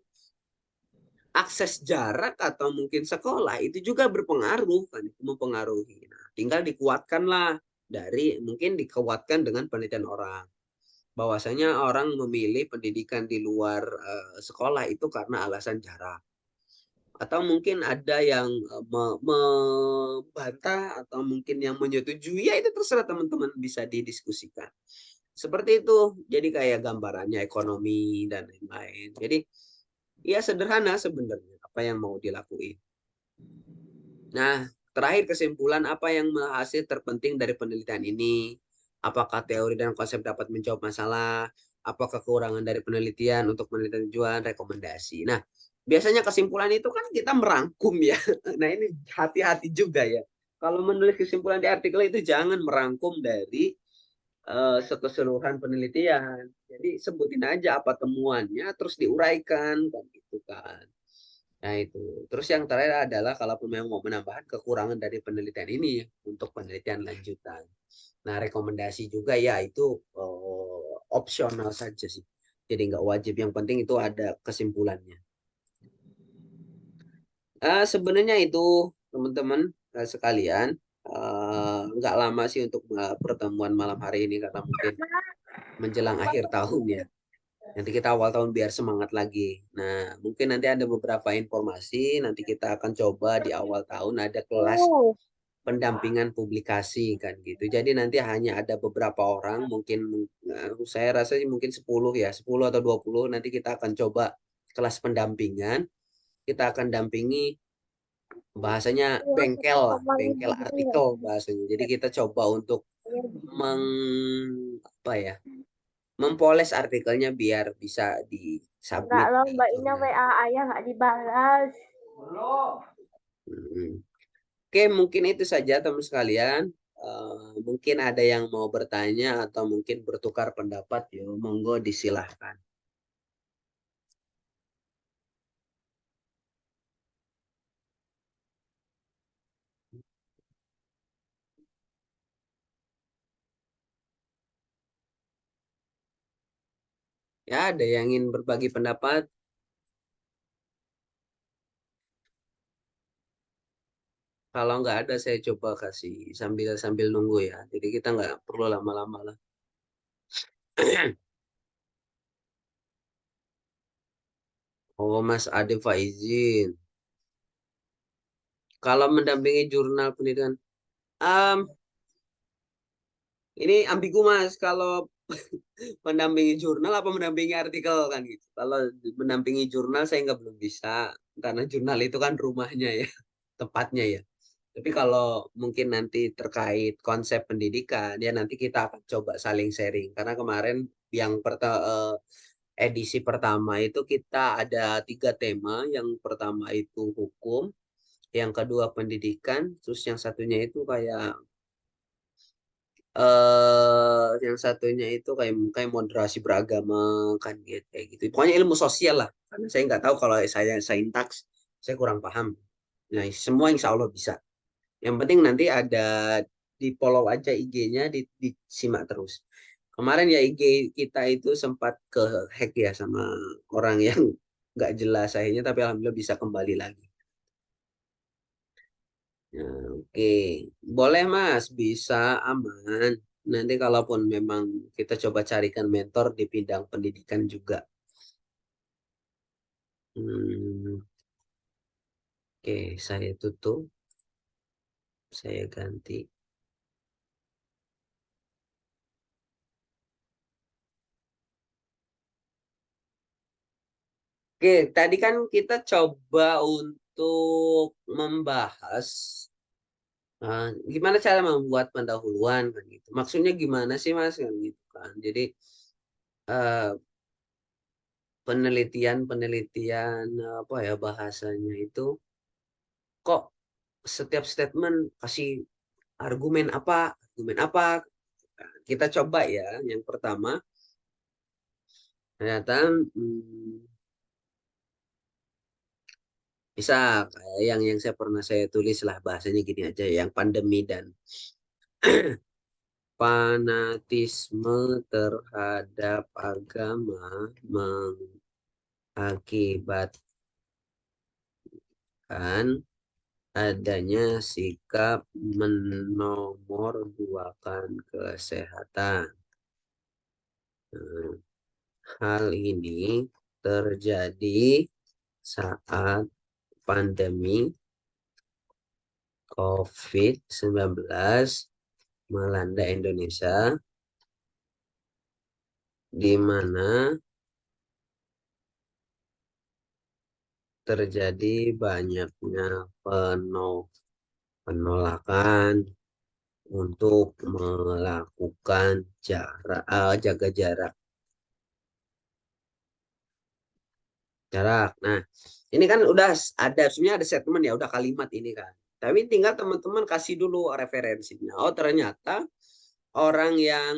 akses jarak atau mungkin sekolah itu juga berpengaruh kan itu mempengaruhi. Nah, tinggal dikuatkanlah dari mungkin dikuatkan dengan penelitian orang bahwasanya orang memilih pendidikan di luar sekolah itu karena alasan jarak atau mungkin ada yang membantah atau mungkin yang menyetujui ya itu terserah teman-teman bisa didiskusikan seperti itu jadi kayak gambarannya ekonomi dan lain-lain jadi ya sederhana sebenarnya apa yang mau dilakuin. Nah terakhir kesimpulan apa yang hasil terpenting dari penelitian ini apakah teori dan konsep dapat menjawab masalah apa kekurangan dari penelitian untuk penelitian tujuan rekomendasi. Nah biasanya kesimpulan itu kan kita merangkum ya. Nah ini hati-hati juga ya. Kalau menulis kesimpulan di artikel itu jangan merangkum dari keseluruhan penelitian. Jadi sebutin aja apa temuannya, terus diuraikan, kan gitu kan. Nah itu. Terus yang terakhir adalah kalaupun memang mau menambahkan kekurangan dari penelitian ini untuk penelitian lanjutan. Nah rekomendasi juga ya itu opsional saja sih. Jadi nggak wajib. Yang penting itu ada kesimpulannya. Sebenarnya itu teman-teman sekalian nggak lama sih untuk pertemuan malam hari ini karena mungkin menjelang akhir tahun ya. Nanti kita awal tahun biar semangat lagi. Nah, mungkin nanti ada beberapa informasi. Nanti kita akan coba di awal tahun ada kelas pendampingan publikasi kan gitu. Jadi nanti hanya ada beberapa orang, mungkin saya rasa mungkin 10 ya, 10 atau 20 nanti kita akan coba kelas pendampingan. Kita akan dampingi bahasanya bengkel lah, bengkel artikel bahasanya. Jadi kita coba untuk meng apa ya? mempoles artikelnya biar bisa Enggak disubmit loh, ke Mbak Ina jurnal. WA ayah nggak dibalas. Hmm. Oke, mungkin itu saja teman sekalian. Mungkin ada yang mau bertanya atau mungkin bertukar pendapat, yo, monggo disilahkan. Ya, ada yang ingin berbagi pendapat? Kalau nggak ada, saya coba kasih sambil sambil nunggu ya. Jadi kita nggak perlu lama-lama lah. Oh, Mas Ade Faizin. Kalau mendampingi jurnal pendidikan, um, ini ambigu Mas. Kalau mendampingi jurnal apa mendampingi artikel kan gitu. Kalau mendampingi jurnal saya nggak belum bisa karena jurnal itu kan rumahnya ya, tepatnya ya. Tapi kalau mungkin nanti terkait konsep pendidikan ya nanti kita akan coba saling sharing karena kemarin yang edisi pertama itu kita ada 3 tema. Yang pertama itu hukum, yang kedua pendidikan, terus yang satunya itu kayak yang satunya itu kayak kayak moderasi beragama kan gitu kayak gitu. Pokoknya ilmu sosial lah. Karena saya nggak tahu kalau saya saintaks, saya kurang paham. Nah, semua insya Allah bisa. Yang penting nanti ada di follow aja IG-nya, disimak terus. Kemarin ya IG kita itu sempat ke hack ya sama orang yang nggak jelas akhirnya, tapi alhamdulillah bisa kembali lagi. Nah, oke, boleh Mas, bisa aman. Nanti kalaupun memang kita coba carikan mentor di bidang pendidikan juga. Hmm, oke, saya tutup, saya ganti. Oke, tadi kan kita coba untuk membahas gimana cara membuat pendahuluan kan gitu. Maksudnya gimana sih Mas kan gitu kan. Jadi eh, penelitian-penelitian apa ya bahasanya itu kok setiap statement kasih argumen apa. Kita coba ya. Yang pertama ternyata bisa kayak yang saya pernah saya tulis lah bahasanya gini aja yang pandemi dan fanatisme terhadap agama mengakibatkan adanya sikap menomorduakan kesehatan. Nah, hal ini terjadi saat pandemi COVID-19 melanda Indonesia, di mana terjadi banyaknya penolakan untuk melakukan jaga jarak. Nah, ini kan udah ada sebenarnya ada statement ya, udah kalimat ini kan. Tapi tinggal teman-teman kasih dulu referensinya. Oh, ternyata orang yang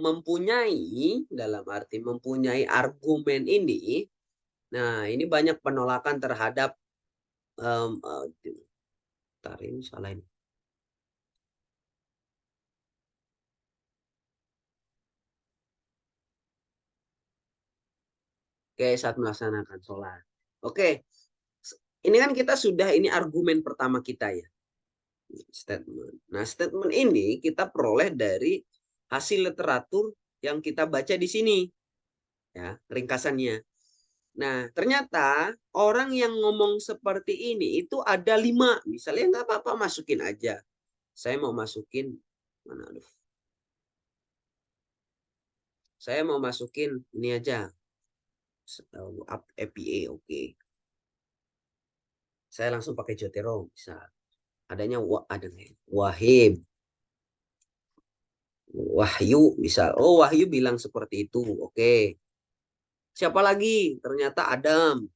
mempunyai dalam arti mempunyai argumen ini, nah ini banyak penolakan terhadap bentar, ini salah ini. Oke, saat melaksanakan sholat. Oke, ini kan kita sudah ini argumen pertama kita ya, statement. Nah, statement ini kita peroleh dari hasil literatur yang kita baca di sini, ya, ringkasannya. Nah, ternyata orang yang ngomong seperti ini itu ada 5. Misalnya nggak apa-apa, masukin aja. Saya mau masukin, mana aduh. Saya mau masukin ini aja. APA, oke. Saya langsung pakai Jotero, bisa. Adanya ada Wahib. Wahyu misal. Oh, Wahyu bilang seperti itu. Oke. Siapa lagi? Ternyata Adam.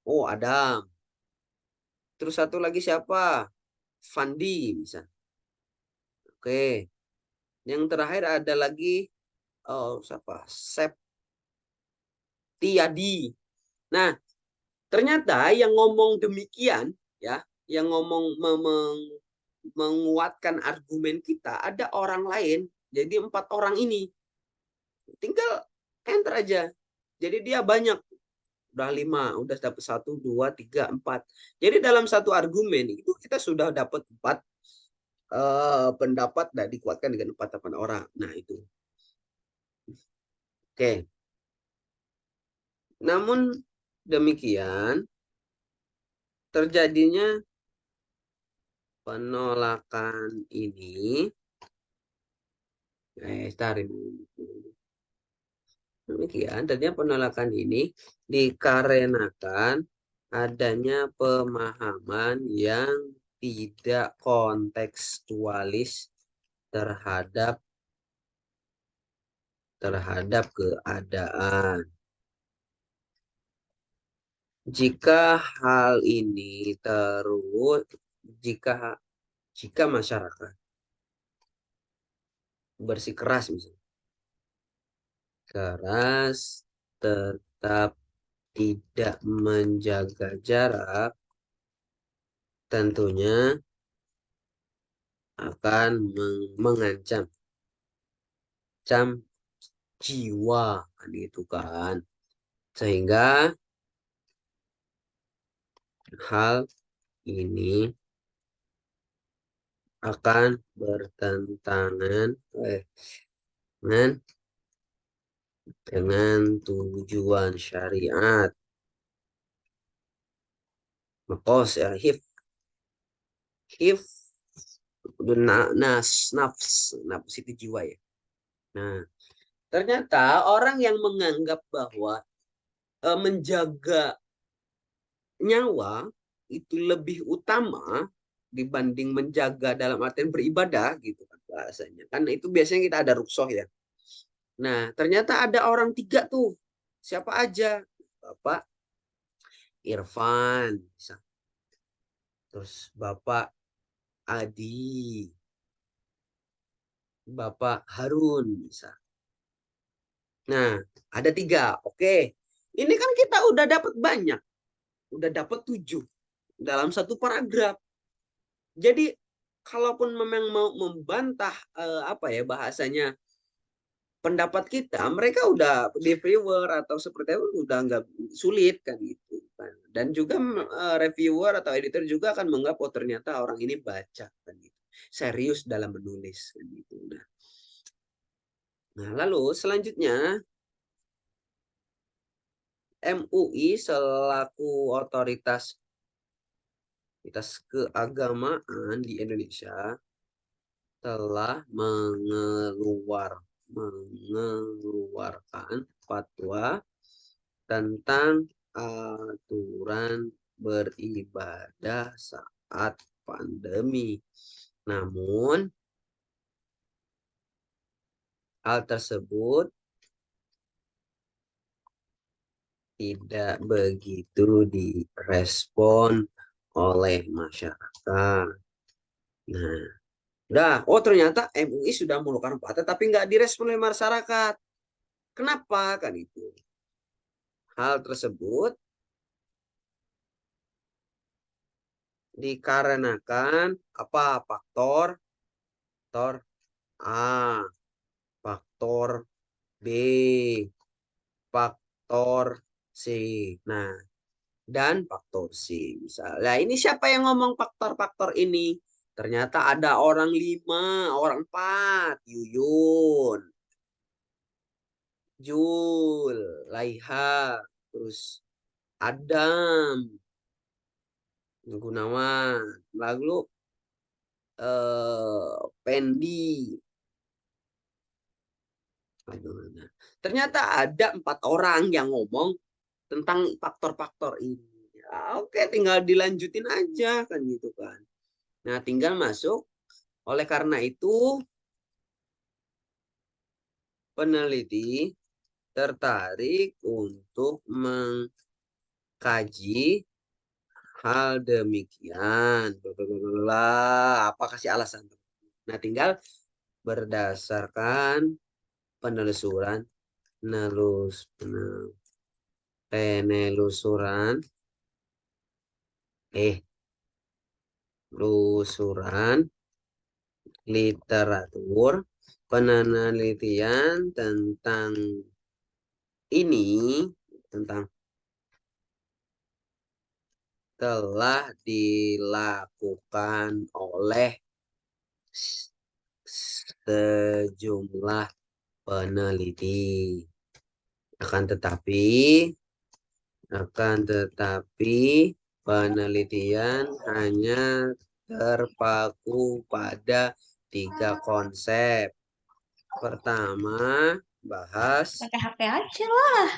Oh, Adam. Terus satu lagi siapa? Fandi misal. Oke. Yang terakhir ada lagi siapa? Septiadi. Nah, ternyata yang ngomong demikian ya, yang ngomong menguatkan argumen kita ada orang lain. Jadi 4 orang ini tinggal enter aja. Jadi dia banyak. Udah 5, udah dapat 1, 2, 3, 4. Jadi dalam satu argumen itu kita sudah dapat 4 pendapat dan dikuatkan dengan 4 orang. Nah itu. Oke. Namun demikian terjadinya penolakan ini. Tarik dulu. Demikian, tadinya penolakan ini dikarenakan adanya pemahaman yang tidak kontekstualis terhadap keadaan. Jika hal ini terus, jika masyarakat bersikeras misalnya, keras tetap tidak menjaga jarak, tentunya akan mengancam jiwa kan gitu kan, sehingga hal ini akan bertentangan dengan tujuan syariat. Makos ya hif nafs itu jiwa ya. Nah, ternyata orang yang menganggap bahwa menjaga nyawa itu lebih utama dibanding menjaga dalam artian beribadah gitu kan bahasanya. Kan itu biasanya kita ada ruksoh ya. Nah, ternyata ada orang 3 tuh. Siapa aja? Bapak Irfan, terus Bapak Adi, Bapak Harun bisa. Nah, ada 3. Oke. Ini kan kita udah dapat banyak. Udah dapat 7 dalam satu paragraf. Jadi kalaupun memang mau membantah bahasanya pendapat kita, mereka udah di viewer atau seperti itu udah nggak sulit kan gitu kan. Dan juga reviewer atau editor juga akan menganggap oh ternyata orang ini baca kan gitu. Serius dalam menulis kan gitu. Nah, lalu selanjutnya MUI selaku otoritas keagamaan di Indonesia telah mengeluarkan fatwa tentang aturan beribadah saat pandemi. Namun, hal tersebut tidak begitu direspon oleh masyarakat. Nah, oh ternyata MUI sudah mengeluarkan fatwa tapi nggak direspon oleh masyarakat. Kenapa kan itu? Hal tersebut dikarenakan faktor A, faktor B, faktor C. Nah, dan faktor C misalnya. Ini siapa yang ngomong faktor-faktor ini? Ternyata ada orang 5, orang 4. Yuyun, Jul, Laiha, terus Adam, Gunawan, lalu Pendi. Ternyata ada 4 orang yang ngomong tentang faktor-faktor ini. Ya, oke, tinggal dilanjutin aja kan gitu kan. Nah, tinggal masuk. Oleh karena itu peneliti tertarik untuk mengkaji hal demikian. Apa kasih alasan? Nah, tinggal berdasarkan penelusuran literatur penelitian tentang ini telah dilakukan oleh sejumlah peneliti. Akan tetapi penelitian hanya terpaku pada 3 konsep. Pertama, bahas Pakai HP aja lah.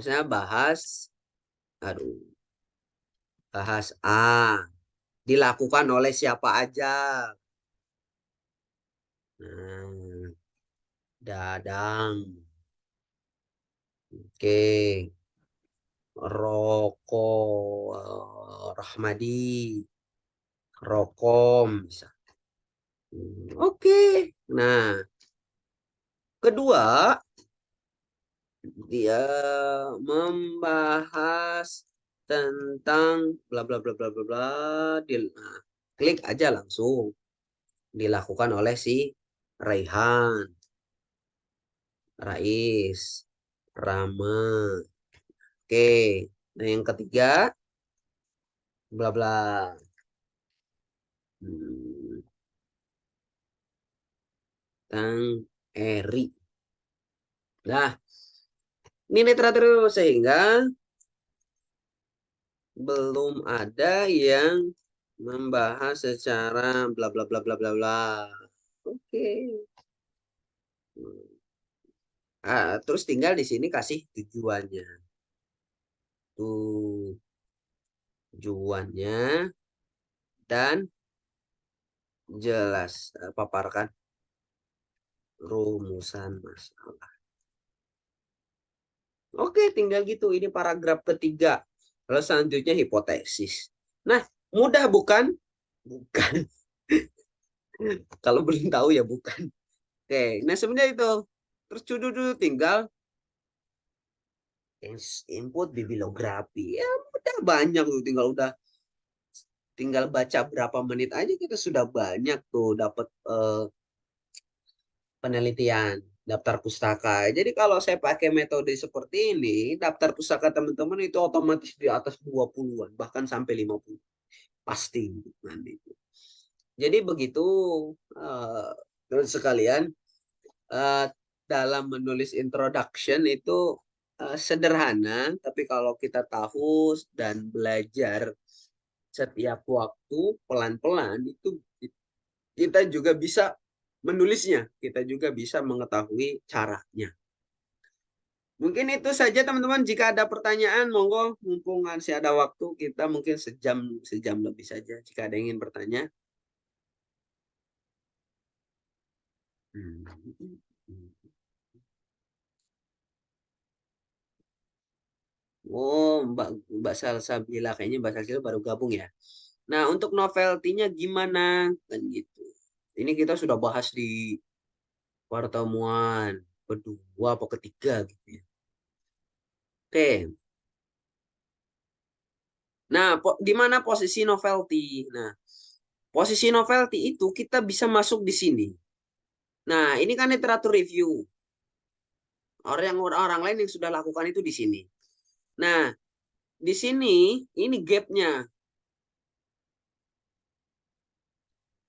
maksudnya bahas A, dilakukan oleh siapa aja. Nah, Dadang. Oke. Roko Rahmadi. Rokom bisa. Oke. Nah, kedua, dia membahas tentang bla bla bla bla bla bla. Nah, klik aja langsung. Dilakukan oleh si Raihan, Rais, Rama. Oke. Nah, yang ketiga, bla bla. Tentang Eri. Nah, ini literatur sehingga belum ada yang membahas secara bla bla bla bla bla bla. Oke. Terus tinggal di sini kasih tujuannya. Tujuannya dan jelas paparkan rumusan masalah. Oke, tinggal gitu. Ini paragraf ketiga. Lalu selanjutnya hipotesis. Nah, mudah bukan? Bukan. Kalau belum tahu ya bukan. Oke, nah sebenarnya itu. Terus dulu tinggal input bibliografi. Ya udah banyak tuh, tinggal baca berapa menit aja kita sudah banyak tuh dapat penelitian daftar pustaka. Jadi kalau saya pakai metode seperti ini, daftar pustaka teman-teman itu otomatis di atas 20-an, bahkan sampai 50. Pasti nanti. Jadi begitu terus sekalian dalam menulis introduction itu sederhana, tapi kalau kita tahu dan belajar setiap waktu pelan-pelan itu kita juga bisa menulisnya, kita juga bisa mengetahui caranya. Mungkin itu saja teman-teman. Jika ada pertanyaan, monggo, mumpung masih ada waktu, kita mungkin sejam lebih saja. Jika ada yang ingin bertanya. Oh, Mbak Salsabila, kayaknya Mbak Salsabila baru gabung ya. Nah, untuk novelty-nya gimana? Kan gitu. Ini kita sudah bahas di pertemuan kedua atau ketiga gitu ya. Oke. Nah, di mana posisi novelty? Nah, posisi novelty itu kita bisa masuk di sini. Nah, ini kan literatur review. Orang lain yang sudah lakukan itu di sini. Nah, di sini ini gap-nya.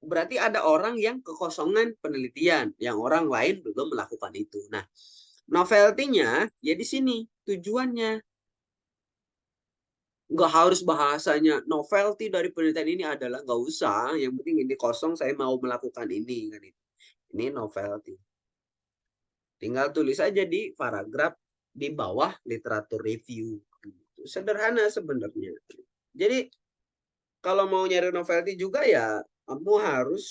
Berarti ada orang yang kekosongan penelitian, yang orang lain belum melakukan itu. Nah, novelty-nya ya di sini tujuannya. Nggak harus bahasanya novelty dari penelitian ini adalah nggak usah. Yang penting ini kosong, saya mau melakukan ini kan itu. Ini novelty. Tinggal tulis aja di paragraf di bawah literatur review. Sederhana sebenarnya. Jadi kalau mau nyari novelty juga ya kamu harus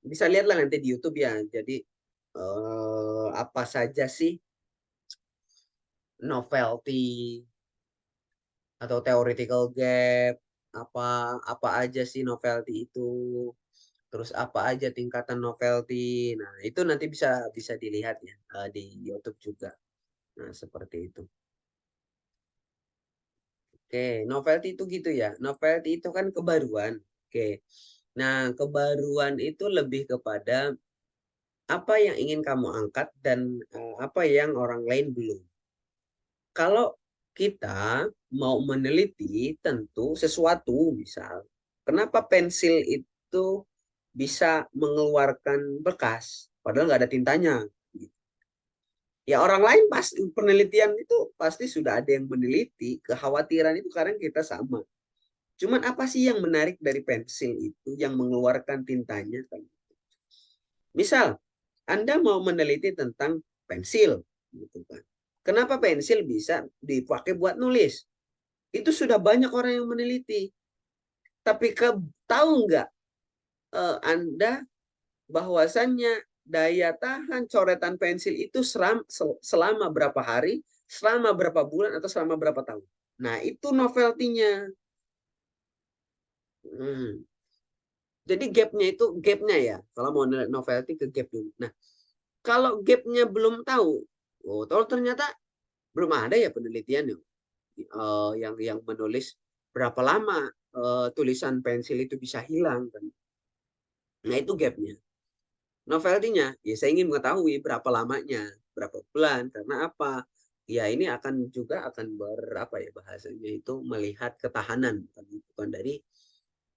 bisa lihatlah nanti di YouTube ya. Jadi apa saja sih novelty atau theoretical gap, apa apa aja sih novelty itu, terus apa aja tingkatan novelty. Nah, itu nanti bisa bisa dilihat ya di YouTube juga. Nah, seperti itu. Oke, novelty itu gitu ya. Novelty itu kan kebaruan. Oke. Nah, kebaruan itu lebih kepada apa yang ingin kamu angkat dan apa yang orang lain belum. Kalau kita mau meneliti tentu sesuatu, misal, kenapa pensil itu bisa mengeluarkan bekas, padahal nggak ada tintanya. Ya orang lain pasti penelitian itu pasti sudah ada yang meneliti, kekhawatiran itu kadang kita sama. Cuman apa sih yang menarik dari pensil itu yang mengeluarkan tintanya? Misal, Anda mau meneliti tentang pensil, gitu kan. Kenapa pensil bisa dipakai buat nulis? Itu sudah banyak orang yang meneliti. Tapi tahu nggak Anda bahwasannya daya tahan coretan pensil itu selama berapa hari, selama berapa bulan, atau selama berapa tahun? Nah, itu novelty-nya. Jadi gapnya ya. Kalau mau novelty ke gap dulu. Nah, kalau gapnya belum tahu, oh, ternyata belum ada ya penelitian yang menulis berapa lama tulisan pensil itu bisa hilang kan. Nah, itu gapnya. Novelty-nya, ya saya ingin mengetahui berapa lamanya, berapa bulan, karena apa? Ya ini akan berapa ya bahasanya itu melihat ketahanan bukan dari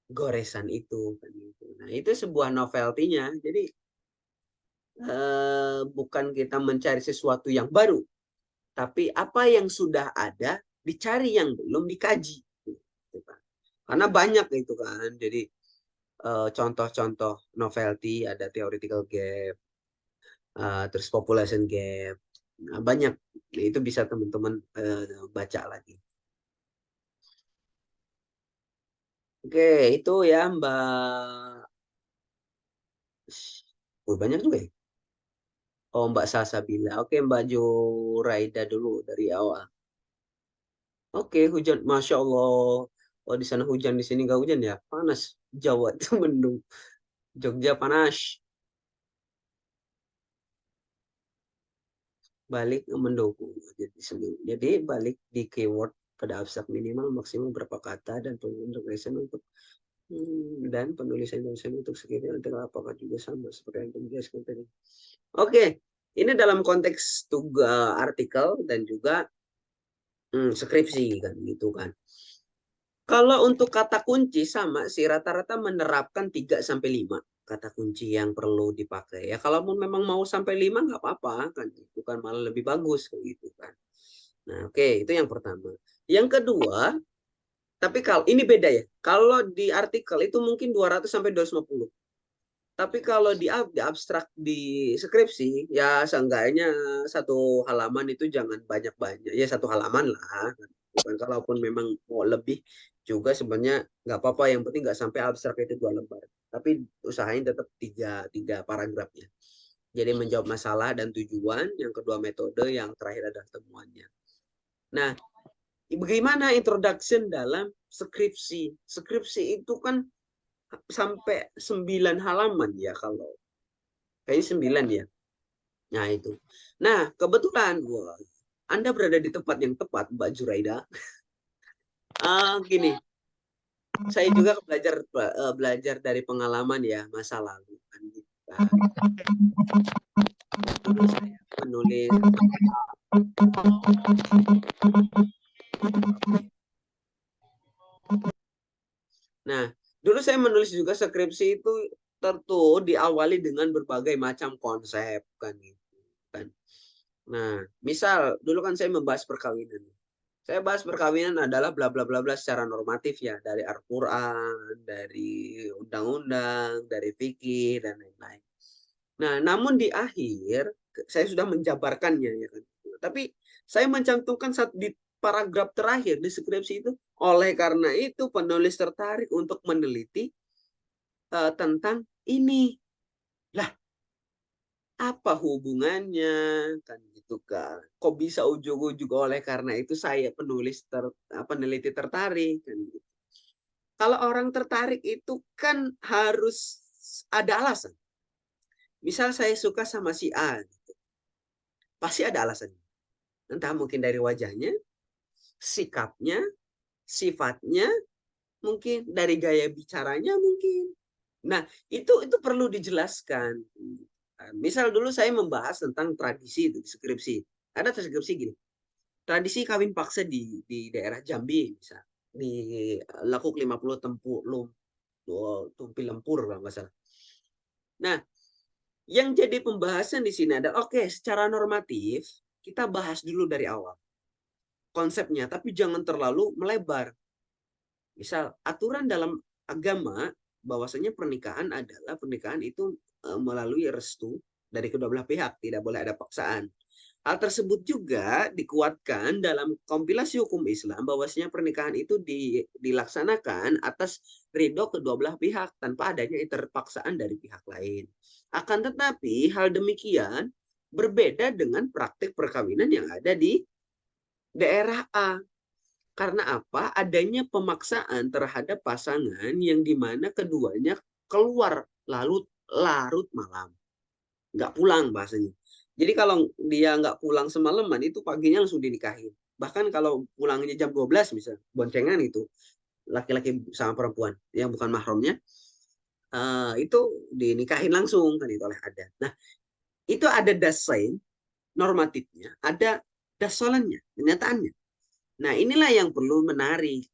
goresan itu kan gitu. Nah, itu sebuah novelty-nya. Jadi bukan kita mencari sesuatu yang baru, tapi apa yang sudah ada dicari yang belum dikaji. Karena banyak itu kan. Jadi contoh-contoh novelty ada theoretical gap, terus population gap. Nah, banyak. Itu bisa teman-teman baca lagi. Oke, itu ya Mbak. Oh, banyak juga ya. Oh, Mbak Salsabila. Oke, Mbak Juraida dulu dari awal. Oke, hujan. Masya Allah. Oh, di sana hujan, di sini nggak hujan ya? Panas. Jawa itu mendung. Jogja panas. Balik mendukung. Jadi balik di keyword pada abstrak minimal maksimum berapa kata dan penulisan untuk dan penulisan untuk sekitar apakah juga sama seperti yang dijelaskan tadi. Oke, ini dalam konteks tugas artikel dan juga skripsi kan gitu kan. Kalau untuk kata kunci sama sih rata-rata menerapkan 3 sampai 5 kata kunci yang perlu dipakai. Ya kalaupun memang mau sampai 5 nggak apa-apa kan, itu kan malah lebih bagus kayak gitu kan. Nah, oke, itu yang pertama. Yang kedua, tapi kalau ini beda ya. Kalau di artikel itu mungkin 200 sampai 250. Tapi kalau di abstrak di skripsi ya seenggaknya satu halaman itu jangan banyak-banyak. Ya satu halaman lah. Bukan kalaupun memang mau lebih juga sebenarnya nggak apa-apa. Yang penting nggak sampai abstrak itu 2 lembar. Tapi usahain tetap tiga paragrafnya. Jadi menjawab masalah dan tujuan. Yang kedua metode. Yang terakhir adalah temuannya. Nah, bagaimana introduction dalam skripsi? Skripsi itu kan sampai 9 halaman ya kalau kayaknya 9 ya. Nah itu. Nah kebetulan wah, Anda berada di tempat yang tepat Mbak Juraida. Gini, saya juga belajar dari pengalaman ya masa lalu kan gitu. Dulu saya menulis Nah, dulu saya menulis juga skripsi itu tentu diawali dengan berbagai macam konsep kan gitu kan. Nah, misal dulu kan saya membahas perkawinan. Saya bahas perkawinan adalah bla bla bla bla secara normatif ya, dari Al-Qur'an, dari undang-undang, dari fikih dan lain-lain. Nah, namun di akhir saya sudah menjabarkannya ya kan. Tapi saya mencantumkan di paragraf terakhir di skripsi itu oleh karena itu penulis tertarik untuk meneliti tentang ini. Lah, apa hubungannya kan gitu kan? Kok bisa ujug-ujug oleh karena itu saya peneliti tertarik kan gitu. Kalau orang tertarik itu kan harus ada alasan. Misal saya suka sama si A, gitu. Pasti ada alasannya. Entah mungkin dari wajahnya, sikapnya, sifatnya, mungkin dari gaya bicaranya mungkin. Nah, itu perlu dijelaskan. Misal dulu saya membahas tentang tradisi itu di skripsi. Ada deskripsi gini. Tradisi kawin paksa di daerah Jambi misal. Di Lekuk 50 Tumpi Lempur kalau nggak salah. Nah, yang jadi pembahasan di sini adalah oke, secara normatif kita bahas dulu dari awal konsepnya, tapi jangan terlalu melebar. Misal aturan dalam agama bahwasanya pernikahan itu melalui restu dari kedua belah pihak, tidak boleh ada paksaan. Hal tersebut juga dikuatkan dalam kompilasi hukum Islam bahwasanya pernikahan itu dilaksanakan atas ridho kedua belah pihak tanpa adanya interpaksaan dari pihak lain. Akan tetapi hal demikian berbeda dengan praktik perkawinan yang ada di daerah A. Karena apa? Adanya pemaksaan terhadap pasangan yang dimana keduanya keluar larut malam. Nggak pulang bahasanya. Jadi kalau dia nggak pulang semalaman itu paginya langsung dinikahin. Bahkan kalau pulangnya jam 12 misalnya, boncengan itu laki-laki sama perempuan yang bukan mahramnya itu dinikahin langsung kan itu oleh adat. Nah, itu ada dasain normatifnya, ada dasolannya, kenyataannya. Nah, inilah yang perlu menarik.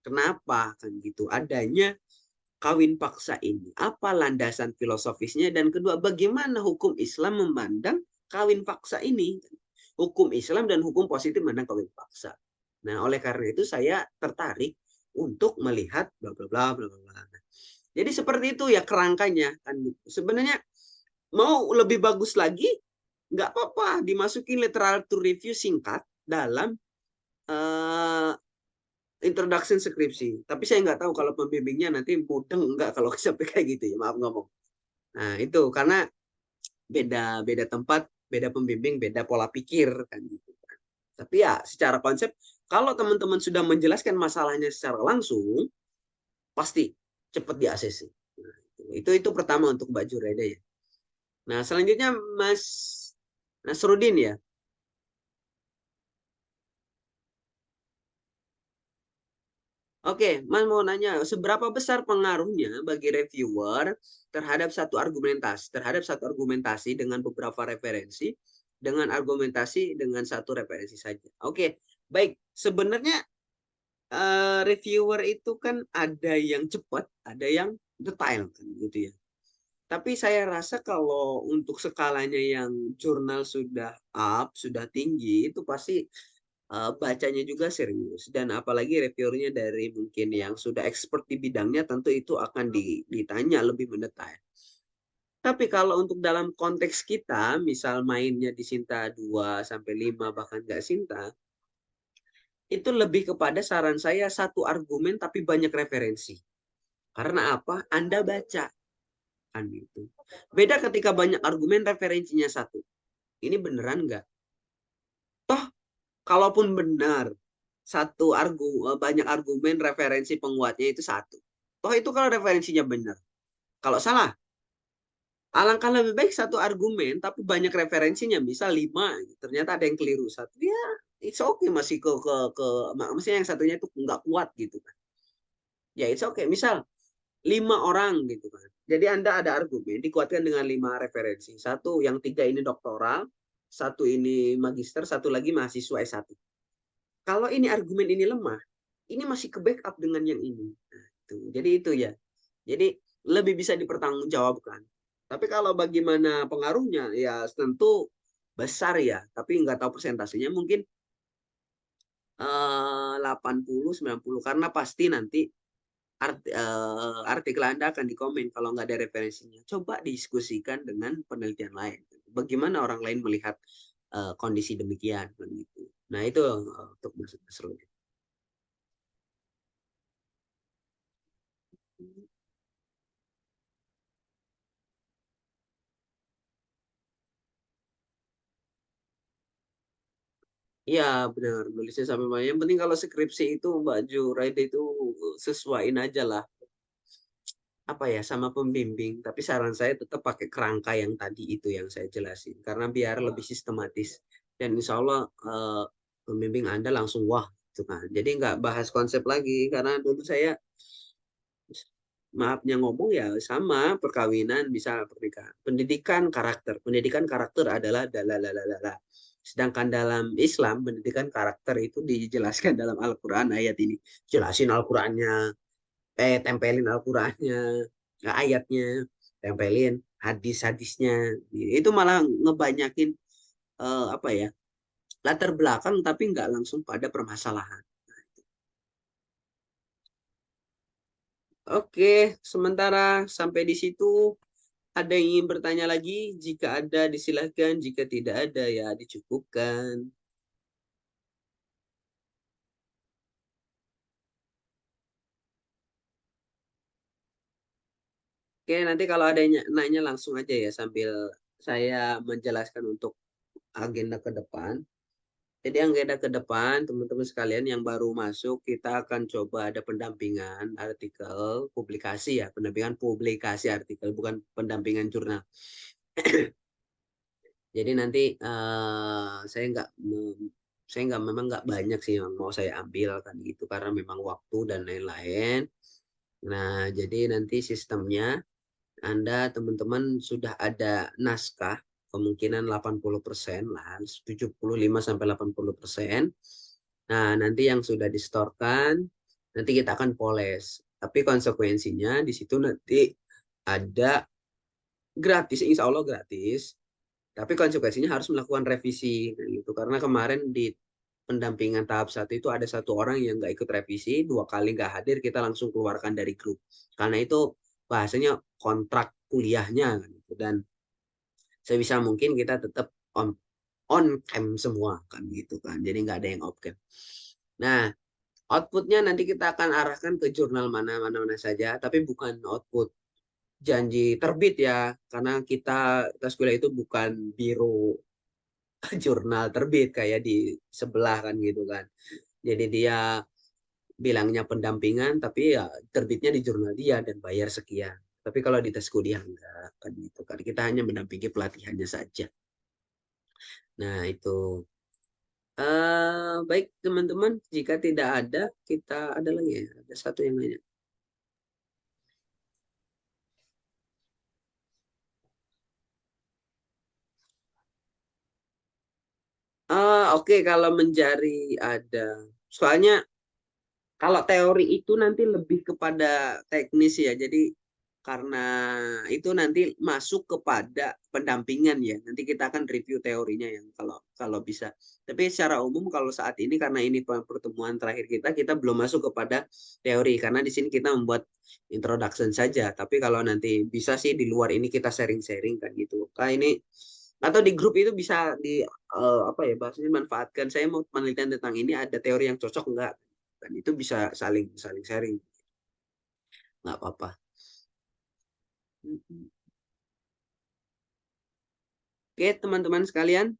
Kenapa kan gitu? Adanya kawin paksa ini. Apa landasan filosofisnya? Dan kedua, bagaimana hukum Islam memandang kawin paksa ini? Hukum Islam dan hukum positif memandang kawin paksa. Nah, oleh karena itu saya tertarik untuk melihat bla bla bla bla bla. Jadi seperti itu ya kerangkanya kan. Sebenarnya mau lebih bagus lagi, nggak apa-apa dimasukin literatur review singkat dalam uh, introduction skripsi. Tapi saya nggak tahu kalau pembimbingnya nanti mudeng nggak kalau sampai kayak gitu ya, maaf ngomong. Nah itu karena beda tempat, beda pembimbing, beda pola pikir kan gitu. Tapi ya secara konsep, kalau teman-teman sudah menjelaskan masalahnya secara langsung, pasti cepat di ACC. Nah, itu pertama untuk Mbak Jureda ya. Nah selanjutnya Mas Nasrudin ya. Oke, Mas mau nanya, seberapa besar pengaruhnya bagi reviewer terhadap satu argumentasi dengan beberapa referensi, dengan argumentasi dengan satu referensi saja. Oke, baik. Sebenarnya reviewer itu kan ada yang cepat, ada yang detail, kan, gitu ya. Tapi saya rasa kalau untuk skalanya yang jurnal sudah up, sudah tinggi, itu pasti bacanya juga serius dan apalagi reviewernya dari mungkin yang sudah expert di bidangnya tentu itu akan ditanya lebih mendetail. Tapi kalau untuk dalam konteks kita, misal mainnya di Sinta 2 sampai 5 bahkan nggak Sinta, itu lebih kepada saran saya satu argumen tapi banyak referensi. Karena apa? Anda baca kan gitu. Beda ketika banyak argumen referensinya satu. Ini beneran nggak? Toh kalaupun benar banyak argumen referensi penguatnya itu satu. Toh itu kalau referensinya benar. Kalau salah, alangkah lebih baik satu argumen tapi banyak referensinya, misal 5, ternyata ada yang keliru satu. Ya, it's okay masih maksudnya yang satunya itu nggak kuat gitu kan. Ya it's okay. Misal 5 orang gitu kan. Jadi Anda ada argumen dikuatkan dengan 5 referensi. Satu, yang 3 ini doktoral, satu ini magister, satu lagi mahasiswa S1. Kalau ini argumen ini lemah, ini masih ke backup dengan yang ini. Nah, itu. Jadi itu ya. Jadi lebih bisa dipertanggungjawabkan. Tapi kalau bagaimana pengaruhnya, ya tentu besar ya. Tapi nggak tahu persentasenya mungkin 80-90 karena pasti nanti artikel Anda akan dikomen kalau nggak ada referensinya. Coba diskusikan dengan penelitian lain. Bagaimana orang lain melihat kondisi demikian. Gitu. Nah itu untuk masuk ke seru. Iya benar, nulisnya sampai mana. Yang penting kalau skripsi itu Mbak Juraida itu sesuaiin aja lah apa ya sama pembimbing. Tapi saran saya tetap pakai kerangka yang tadi itu yang saya jelasin karena biar lebih sistematis dan insya Allah pembimbing Anda langsung wah gitu kan. Jadi nggak bahas konsep lagi karena dulu saya maafnya ngomong ya sama perkawinan bisa pernikahan. Pendidikan karakter adalah dalalalala. Sedangkan dalam Islam pendidikan karakter itu dijelaskan dalam Al-Qur'an ayat ini. Jelasin Al-Qur'annya, tempelin Al-Qur'annya, ayatnya, tempelin hadis-hadisnya. Itu malah ngebanyakin apa ya? Latar belakang tapi nggak langsung pada permasalahan. Oke, sementara sampai di situ. Ada yang ingin bertanya lagi? Jika ada, disilahkan. Jika tidak ada, ya dicukupkan. Oke, nanti kalau ada yang nanya langsung aja ya sambil saya menjelaskan untuk agenda ke depan. Jadi agenda ke depan, teman-teman sekalian yang baru masuk, kita akan coba ada pendampingan artikel, publikasi ya, pendampingan publikasi artikel, bukan pendampingan jurnal. Jadi nanti saya memang nggak banyak sih yang mau saya ambil kan gitu karena memang waktu dan lain-lain. Nah, jadi nanti sistemnya Anda teman-teman sudah ada naskah kemungkinan 80% lah, 75 sampai 80%. Nah, nanti yang sudah distorkan nanti kita akan poles. Tapi konsekuensinya di situ nanti ada gratis, insya Allah gratis. Tapi konsekuensinya harus melakukan revisi gitu. Karena kemarin di pendampingan tahap 1 itu ada satu orang yang nggak ikut revisi, 2 kali nggak hadir, kita langsung keluarkan dari grup. Karena itu bahasanya kontrak kuliahnya kan gitu. Dan sebisa mungkin kita tetap on cam semua kan gitu kan. Jadi nggak ada yang off cam. Nah, outputnya nanti kita akan arahkan ke jurnal mana saja, tapi bukan output janji terbit ya, karena kita tes kuliah itu bukan biro jurnal terbit kayak di sebelah kan gitu kan. Jadi dia bilangnya pendampingan tapi ya terbitnya di jurnal dia dan bayar sekian. Tapi kalau di tes kuliah enggak kan gitu kan. Kita hanya mendampingi pelatihannya saja. Nah, itu baik teman-teman, jika tidak ada kita ada lagi ya. Ada satu yang nanya. Oke, kalau menjari ada. Soalnya kalau teori itu nanti lebih kepada teknis ya. Jadi karena itu nanti masuk kepada pendampingan ya. Nanti kita akan review teorinya yang kalau kalau bisa. Tapi secara umum kalau saat ini karena ini pertemuan terakhir kita belum masuk kepada teori karena di sini kita membuat introduction saja. Tapi kalau nanti bisa sih di luar ini kita sharing-sharing kan gitu. Kayak ini atau di grup itu bisa di apa ya bahasanya manfaatkan. Saya mau penelitian tentang ini ada teori yang cocok enggak? Dan itu bisa saling saling sharing, nggak apa-apa. Oke, teman-teman sekalian,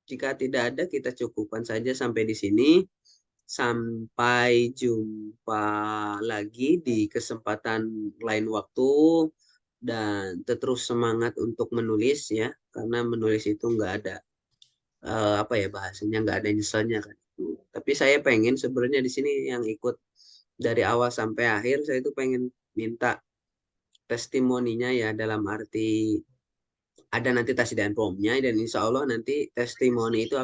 jika tidak ada kita cukupkan saja sampai di sini. Sampai jumpa lagi di kesempatan lain waktu dan terus semangat untuk menulis ya, karena menulis itu nggak ada apa ya bahasanya nggak ada nyeselnya kan. Tapi saya pengen sebenarnya di sini yang ikut dari awal sampai akhir saya itu pengen minta testimoninya ya dalam arti ada nanti tes dan formnya dan insya Allah nanti testimoni itu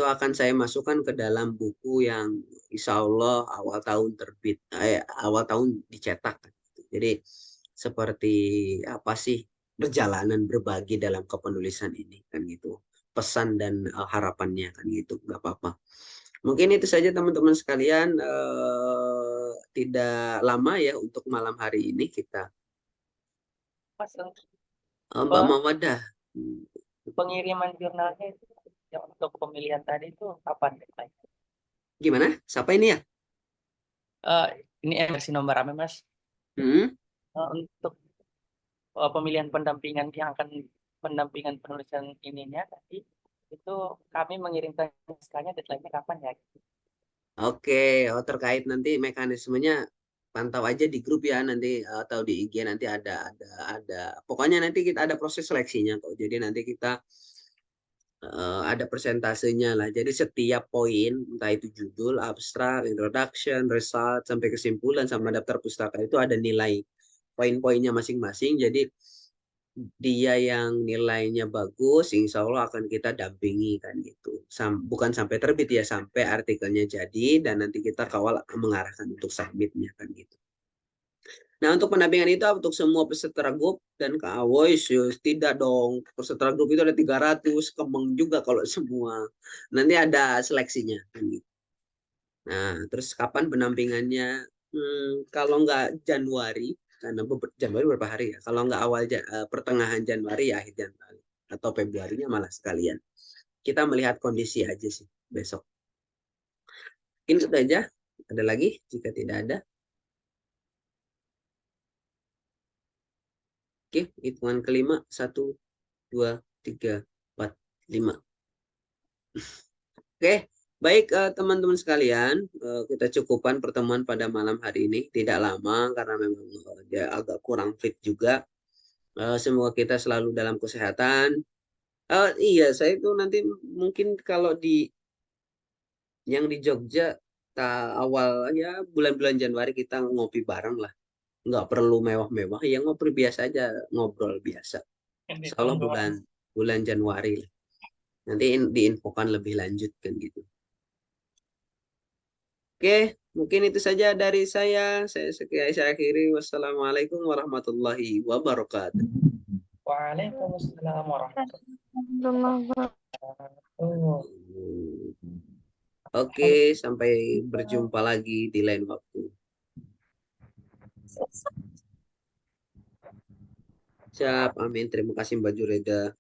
akan saya masukkan ke dalam buku yang insya Allah awal tahun terbit awal tahun dicetak. Jadi seperti apa sih perjalanan berbagi dalam kepenulisan ini kan gitu pesan dan harapannya kan gitu nggak apa-apa. Mungkin itu saja teman-teman sekalian tidak lama ya untuk malam hari ini kita Mas, Mbak apa Mawadah. pengiriman jurnalnya itu yang untuk pemilihan tadi itu kapan deadline? Gimana? Siapa ini ya? Eh, ini versi nomor apa, Mas? Hmm? Untuk pemilihan pendampingan yang akan pendampingan penulisan ininya tadi itu kami mengirimkan SK-nya deadline-nya kapan ya? Oke, oh terkait nanti mekanismenya pantau aja di grup ya nanti atau di IG nanti ada pokoknya nanti kita ada proses seleksinya kok. Jadi nanti kita ada persentasenya lah. Jadi setiap poin entah itu judul, abstrak, introduction, result sampai kesimpulan sama daftar pustaka itu ada nilai poin-poinnya masing-masing. Jadi dia yang nilainya bagus, insya Allah akan kita dampingi kan gitu. Bukan sampai terbit ya, sampai artikelnya jadi dan nanti kita kawal mengarahkan untuk submitnya kan gitu. Nah untuk pendampingan itu untuk semua peserta grup dan Kak Avoice, tidak dong. Peserta grup itu ada 300, kemeng juga kalau semua. Nanti ada seleksinya kan gitu. Nah terus kapan pendampingannya? Kalau nggak Januari, karena Januari berapa hari ya? Kalau nggak pertengahan Januari ya akhir Januari atau Februarinya malah sekalian. Kita melihat kondisi aja sih besok. Mungkin itu aja. Ada lagi? Jika tidak ada, oke. Hitungan kelima, 1, 2, 3, 4, 5. Oke, baik teman-teman sekalian, kita cukupkan pertemuan pada malam hari ini. Tidak lama karena memang dia agak kurang fit juga. Semoga kita selalu dalam kesehatan. Iya, saya itu nanti mungkin kalau yang di Jogja awal ya bulan-bulan Januari kita ngopi bareng lah. Nggak perlu mewah-mewah, ya ngobrol biasa aja, ngobrol biasa. Insya Allah Ditunggu. bulan bulan Januari lah. Nanti diinfokan lebih lanjut kan gitu. Oke, mungkin itu saja dari saya. Saya akhiri. Wassalamualaikum warahmatullahi wabarakatuh. Waalaikumsalam warahmatullahi Belum wabarakatuh. Oke, sampai berjumpa lagi di lain waktu. Siap, amin. Terima kasih Mbak Jureda.